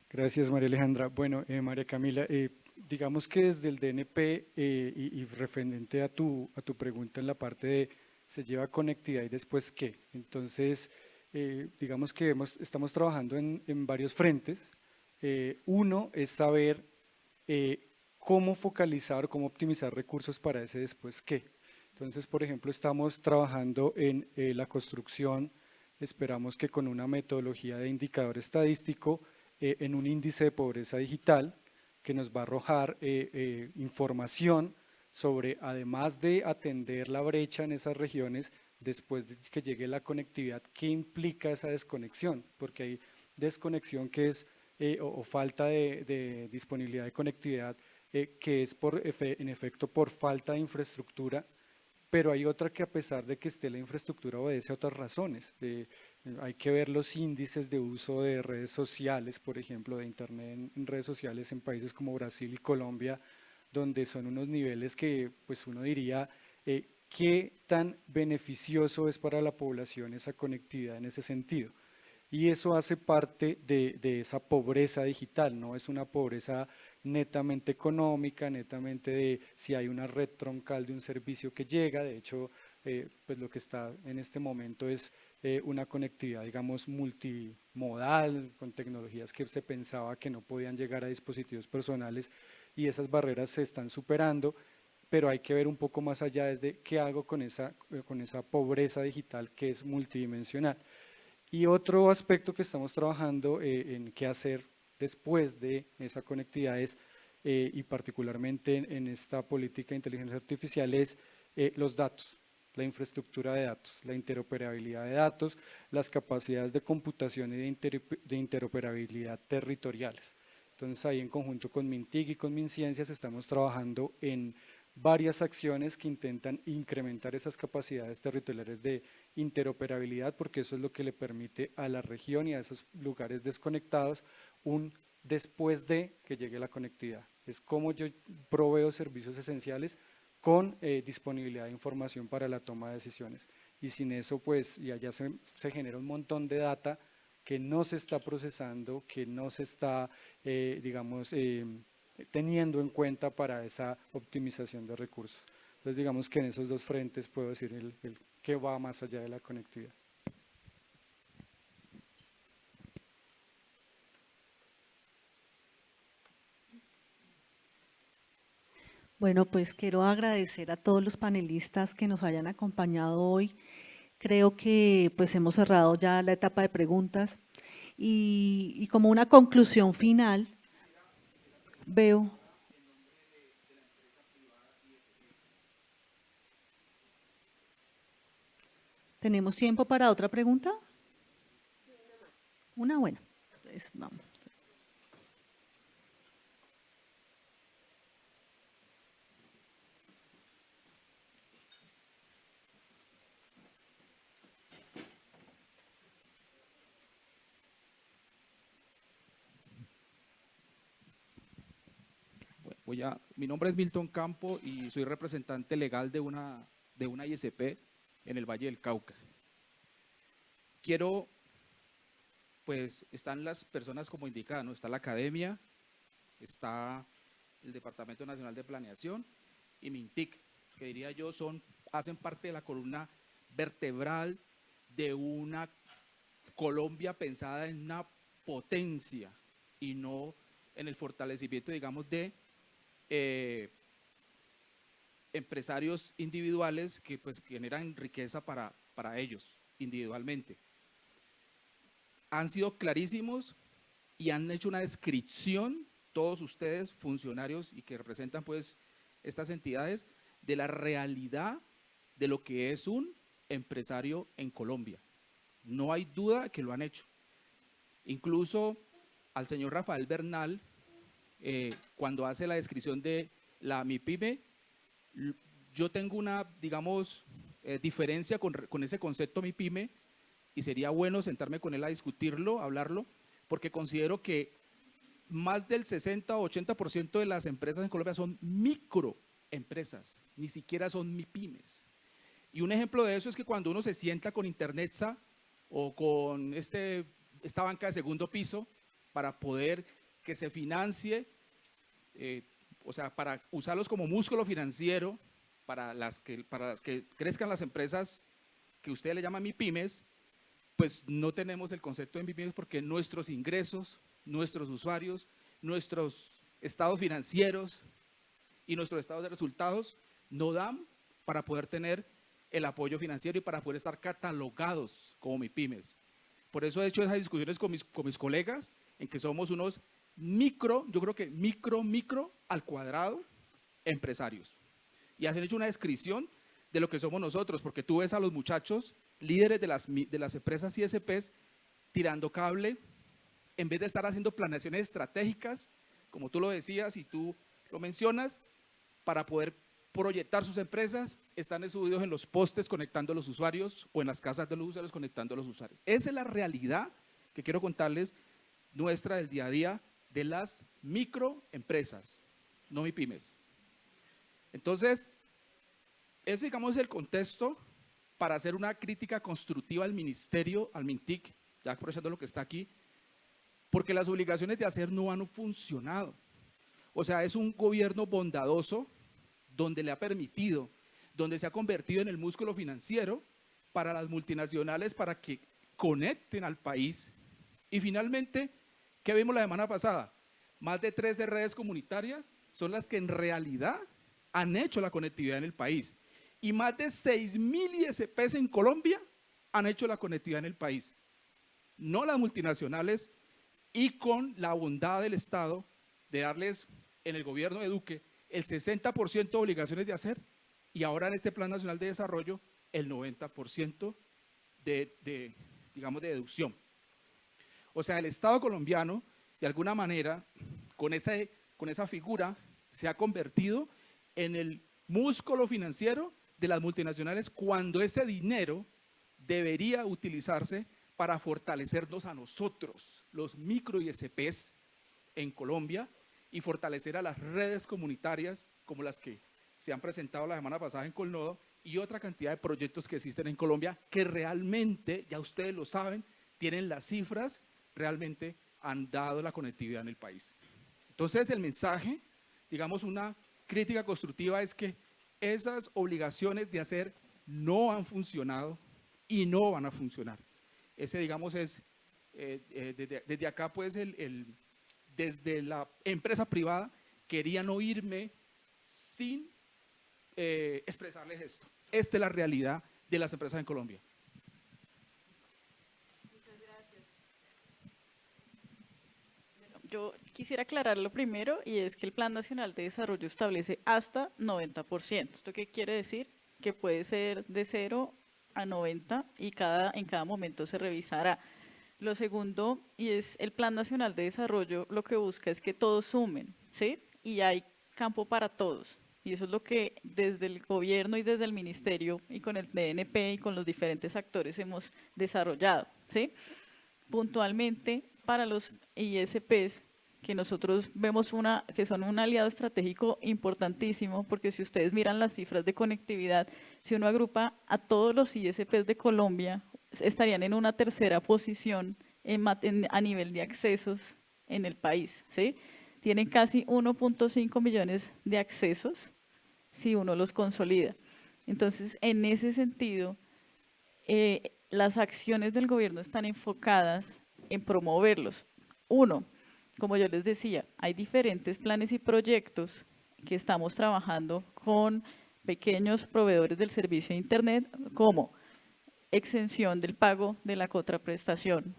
Speaker 4: Gracias, María Alejandra. Bueno, María Camila, digamos que desde el DNP y referente a tu pregunta en la parte de se lleva conectividad y después qué. Entonces, digamos que estamos trabajando en varios frentes. Uno es saber cómo focalizar, cómo optimizar recursos para ese después qué. Entonces, por ejemplo, estamos trabajando en la construcción, esperamos que con una metodología de indicador estadístico, en un índice de pobreza digital que nos va a arrojar información sobre, además de atender la brecha en esas regiones, después de que llegue la conectividad, ¿qué implica esa desconexión? Porque hay desconexión que es, o falta de disponibilidad de conectividad, que es en efecto por falta de infraestructura, pero hay otra que a pesar de que esté la infraestructura obedece a otras razones. Hay que ver los índices de uso de redes sociales, por ejemplo, de internet en redes sociales en países como Brasil y Colombia, donde son unos niveles que pues uno diría qué tan beneficioso es para la población esa conectividad en ese sentido. Y eso hace parte de esa pobreza digital, no es una pobreza netamente económica, netamente de si hay una red troncal de un servicio que llega. De hecho, pues lo que está en este momento es una conectividad, digamos, multimodal, con tecnologías que se pensaba que no podían llegar a dispositivos personales, y esas barreras se están superando, pero hay que ver un poco más allá desde qué hago con esa pobreza digital que es multidimensional. Y otro aspecto que estamos trabajando en qué hacer después de esa conectividad es, y particularmente en esta política de inteligencia artificial, es los datos, la infraestructura de datos, la interoperabilidad de datos, las capacidades de computación y de interoperabilidad territoriales. Entonces ahí en conjunto con MinTIC y con MinCiencias estamos trabajando en varias acciones que intentan incrementar esas capacidades territoriales de interoperabilidad, porque eso es lo que le permite a la región y a esos lugares desconectados un después de que llegue la conectividad. Es como yo proveo servicios esenciales con disponibilidad de información para la toma de decisiones. Y sin eso, pues, y allá se genera un montón de data que no se está procesando, que no se está, digamos, teniendo en cuenta para esa optimización de recursos. Entonces, digamos que en esos dos frentes puedo decir el que va más allá de la conectividad.
Speaker 1: Bueno, pues quiero agradecer a todos los panelistas que nos hayan acompañado hoy. Creo que pues hemos cerrado ya la etapa de preguntas y como una conclusión final, veo… ¿Tenemos tiempo para otra pregunta? Una buena. Entonces, vamos.
Speaker 11: Mi nombre es Milton Campo y soy representante legal de una ISP en el Valle del Cauca. Pues están las personas como indicadas, ¿no? Está la academia, está el Departamento Nacional de Planeación y MINTIC, que diría yo hacen parte de la columna vertebral de una Colombia pensada en una potencia y no en el fortalecimiento, digamos, de empresarios individuales que pues generan riqueza para ellos individualmente. Han sido clarísimos y han hecho una descripción, todos ustedes, funcionarios y que representan pues estas entidades, de la realidad de lo que es un empresario en Colombia. No hay duda que lo han hecho. Incluso al señor Rafael Bernal, cuando hace la descripción de la MIPYME, yo tengo una, digamos, diferencia con ese concepto MIPYME y sería bueno sentarme con él a discutirlo, hablarlo, porque considero que más del 60 o 80% de las empresas en Colombia son microempresas, ni siquiera son MIPYMES. Y un ejemplo de eso es que cuando uno se sienta con Internetsa o con esta banca de segundo piso para poder que se financie, o sea, para usarlos como músculo financiero para las que crezcan las empresas que usted le llama MIPYMES, pues no tenemos el concepto de MIPYMES porque nuestros ingresos, nuestros usuarios, nuestros estados financieros y nuestros estados de resultados no dan para poder tener el apoyo financiero y para poder estar catalogados como MIPYMES. Por eso he hecho esas discusiones con mis colegas en que somos unos yo creo que micro al cuadrado empresarios. Y han hecho una descripción de lo que somos nosotros, porque tú ves a los muchachos líderes de las empresas ISPs tirando cable, en vez de estar haciendo planeaciones estratégicas, como tú lo decías y tú lo mencionas, para poder proyectar sus empresas, están subidos en los postes conectando a los usuarios o en las casas de los usuarios conectando a los usuarios. Esa es la realidad que quiero contarles nuestra del día a día de las microempresas, no MIPYMES. Entonces, ese digamos es el contexto para hacer una crítica constructiva al ministerio, al MINTIC, ya aprovechando lo que está aquí, porque las obligaciones de hacer no han funcionado. O sea, es un gobierno bondadoso donde le ha permitido, donde se ha convertido en el músculo financiero para las multinacionales para que conecten al país. Y finalmente, ¿qué vimos la semana pasada? Más de 13 redes comunitarias son las que en realidad han hecho la conectividad en el país. Y más de 6.000 ISPs en Colombia han hecho la conectividad en el país. No las multinacionales, y con la bondad del Estado de darles en el gobierno de Duque el 60% de obligaciones de hacer y ahora en este Plan Nacional de Desarrollo el 90% digamos, de deducción. O sea, el Estado colombiano, de alguna manera, con esa figura, se ha convertido en el músculo financiero de las multinacionales cuando ese dinero debería utilizarse para fortalecernos a nosotros, los micro ISPs en Colombia, y fortalecer a las redes comunitarias como las que se han presentado la semana pasada en Colnodo y otra cantidad de proyectos que existen en Colombia que realmente, ya ustedes lo saben, tienen las cifras, realmente han dado la conectividad en el país. Entonces el mensaje, digamos una crítica constructiva es que esas obligaciones de hacer no han funcionado y no van a funcionar. Ese digamos es, desde acá pues desde la empresa privada querían oírme sin expresarles esto. Esta es la realidad de las empresas en Colombia.
Speaker 2: Yo quisiera aclarar lo primero, y es que el Plan Nacional de Desarrollo establece hasta 90%. ¿Esto qué quiere decir? Que puede ser de 0 a 90 y en cada momento se revisará. Lo segundo, y es el Plan Nacional de Desarrollo, lo que busca es que todos sumen, ¿sí? Y hay campo para todos. Y eso es lo que desde el gobierno y desde el ministerio y con el DNP y con los diferentes actores hemos desarrollado, ¿sí? Puntualmente para los ISPs, que nosotros vemos que son un aliado estratégico importantísimo, porque si ustedes miran las cifras de conectividad, si uno agrupa a todos los ISPs de Colombia, estarían en una tercera posición a nivel de accesos en el país, ¿sí? Tienen casi 1.5 millones de accesos si uno los consolida. Entonces, en ese sentido, las acciones del gobierno están enfocadas en promoverlos. Uno, como yo les decía, hay diferentes planes y proyectos que estamos trabajando con pequeños proveedores del servicio de Internet, como exención del pago de la contraprestación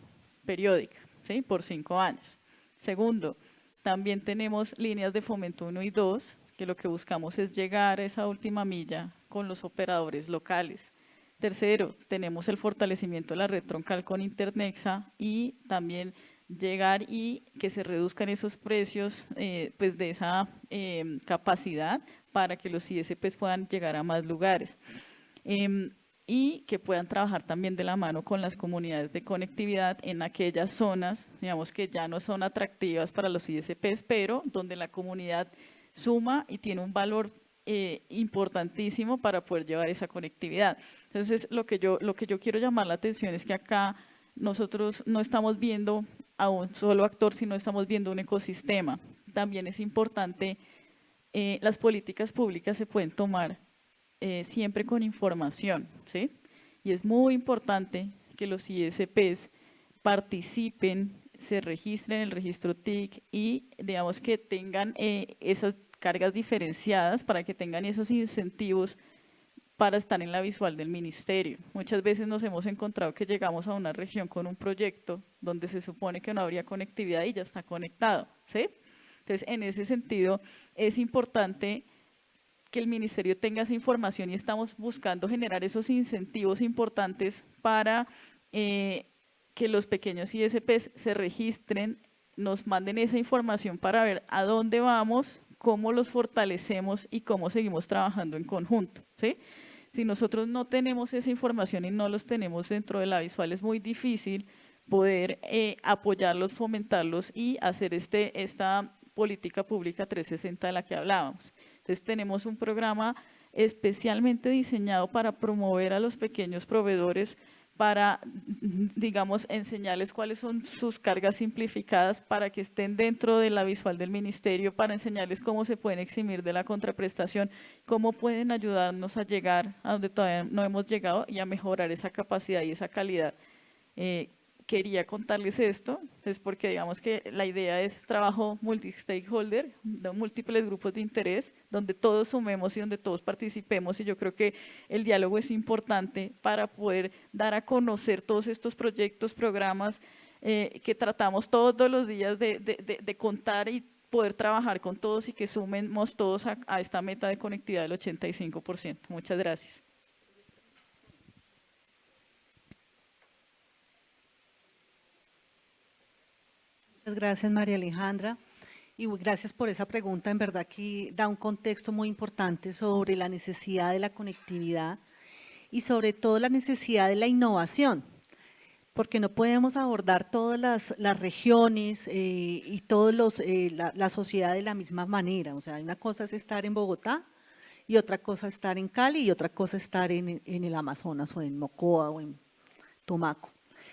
Speaker 2: periódica, ¿sí? Por 5 años. Segundo, también tenemos líneas de fomento 1 y 2, que lo que buscamos es llegar a esa última milla con los operadores locales. Tercero, tenemos el fortalecimiento de la red troncal con Internexa y también llegar y que se reduzcan esos precios pues de esa capacidad para que los ISPs puedan llegar a más lugares. Y que puedan trabajar también de la mano con las comunidades de conectividad en aquellas zonas, digamos, que ya no son atractivas para los ISPs, pero donde la comunidad suma y tiene un valor importantísimo para poder llevar esa conectividad. Entonces, lo que yo quiero llamar la atención es que acá nosotros no estamos viendo a un solo actor, sino estamos viendo un ecosistema. También es importante, las políticas públicas se pueden tomar siempre con información, ¿sí? Y es muy importante que los ISPs participen, se registren en el registro TIC y digamos que tengan esas cargas diferenciadas para que tengan esos incentivos para estar en la visual del ministerio. Muchas veces nos hemos encontrado que llegamos a una región con un proyecto donde se supone que no habría conectividad y ya está conectado, ¿sí? Entonces, en ese sentido, es importante que el ministerio tenga esa información y estamos buscando generar esos incentivos importantes para que los pequeños ISPs se registren, nos manden esa información para ver a dónde vamos, cómo los fortalecemos y cómo seguimos trabajando en conjunto, ¿sí? Si nosotros no tenemos esa información y no los tenemos dentro de la visual, es muy difícil poder apoyarlos, fomentarlos y hacer esta política pública 360 de la que hablábamos. Entonces tenemos un programa especialmente diseñado para promover a los pequeños proveedores, para, digamos, enseñarles cuáles son sus cargas simplificadas para que estén dentro de la visual del ministerio, para enseñarles cómo se pueden eximir de la contraprestación, cómo pueden ayudarnos a llegar a donde todavía no hemos llegado y a mejorar esa capacidad y esa calidad. Quería contarles esto, es porque digamos que la idea es trabajo multi-stakeholder, de múltiples grupos de interés, donde todos sumemos y donde todos participemos, y yo creo que el diálogo es importante para poder dar a conocer todos estos proyectos, programas que tratamos todos los días de contar y poder trabajar con todos y que sumemos todos a esta meta de conectividad del 85%. Muchas gracias.
Speaker 1: Muchas gracias, María Alejandra, y gracias por esa pregunta. En verdad que da un contexto muy importante sobre la necesidad de la conectividad y sobre todo la necesidad de la innovación, porque no podemos abordar todas las regiones y todos la sociedad de la misma manera. O sea, una cosa es estar en Bogotá y otra cosa es estar en Cali y otra cosa es estar en el Amazonas o en Mocoa o en Tumaco.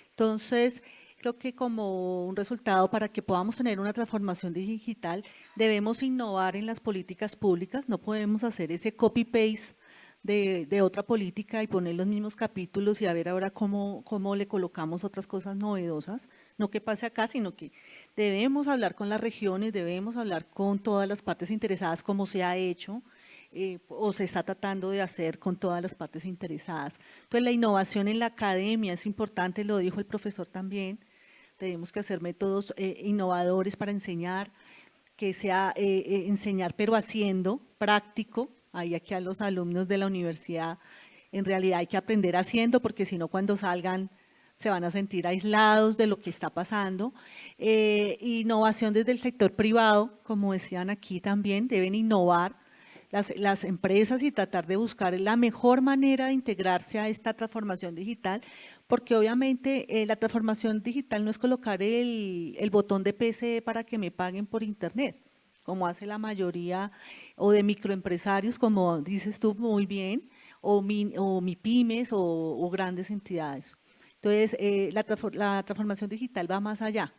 Speaker 1: Entonces, creo que como un resultado para que podamos tener una transformación digital, debemos innovar en las políticas públicas, no podemos hacer ese copy-paste de otra política y poner los mismos capítulos y a ver ahora cómo le colocamos otras cosas novedosas, no que pase acá, sino que debemos hablar con las regiones, debemos hablar con todas las partes interesadas, como se ha hecho o se está tratando de hacer con todas las partes interesadas. Entonces, la innovación en la academia es importante, lo dijo el profesor también, tenemos que hacer métodos innovadores para enseñar, que sea enseñar pero haciendo, práctico. Ahí aquí a los alumnos de la universidad, en realidad hay que aprender haciendo, porque si no cuando salgan se van a sentir aislados de lo que está pasando. Innovación desde el sector privado, como decían aquí también, deben innovar las empresas y tratar de buscar la mejor manera de integrarse a esta transformación digital, porque obviamente la transformación digital no es colocar el botón de PCE para que me paguen por internet, como hace la mayoría, o de microempresarios, como dices tú muy bien, o MIPYMES o grandes entidades. Entonces, la transformación digital va más allá,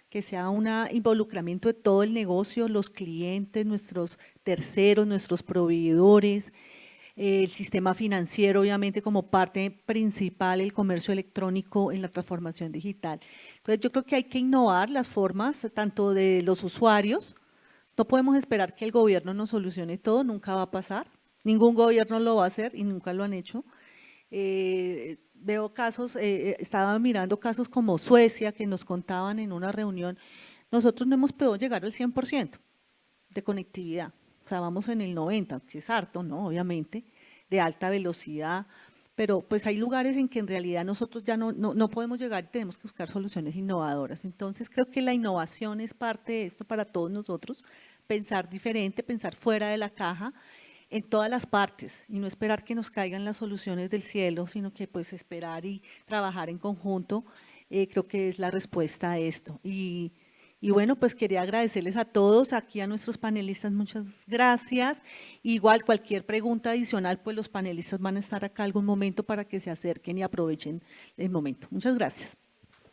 Speaker 1: que sea un involucramiento de todo el negocio, los clientes, nuestros terceros, nuestros proveedores, el sistema financiero, obviamente, como parte principal, el comercio electrónico en la transformación digital. Entonces, yo creo que hay que innovar las formas, tanto de los usuarios. No podemos esperar que el gobierno nos solucione todo, nunca va a pasar, ningún gobierno lo va a hacer y nunca lo han hecho. Veo casos, estaba mirando casos como Suecia, que nos contaban en una reunión, nosotros no hemos podido llegar al 100% de conectividad, o sea, vamos en el 90%, que es harto, ¿no? Obviamente, de alta velocidad, pero pues hay lugares en que en realidad nosotros ya no podemos llegar y tenemos que buscar soluciones innovadoras. Entonces, creo que la innovación es parte de esto para todos nosotros, pensar diferente, pensar fuera de la caja, en todas las partes y no esperar que nos caigan las soluciones del cielo, sino que pues esperar y trabajar en conjunto, creo que es la respuesta a esto. Y bueno, pues quería agradecerles a todos, aquí a nuestros panelistas, muchas gracias. Igual cualquier pregunta adicional, pues los panelistas van a estar acá algún momento para que se acerquen y aprovechen el momento. Muchas gracias.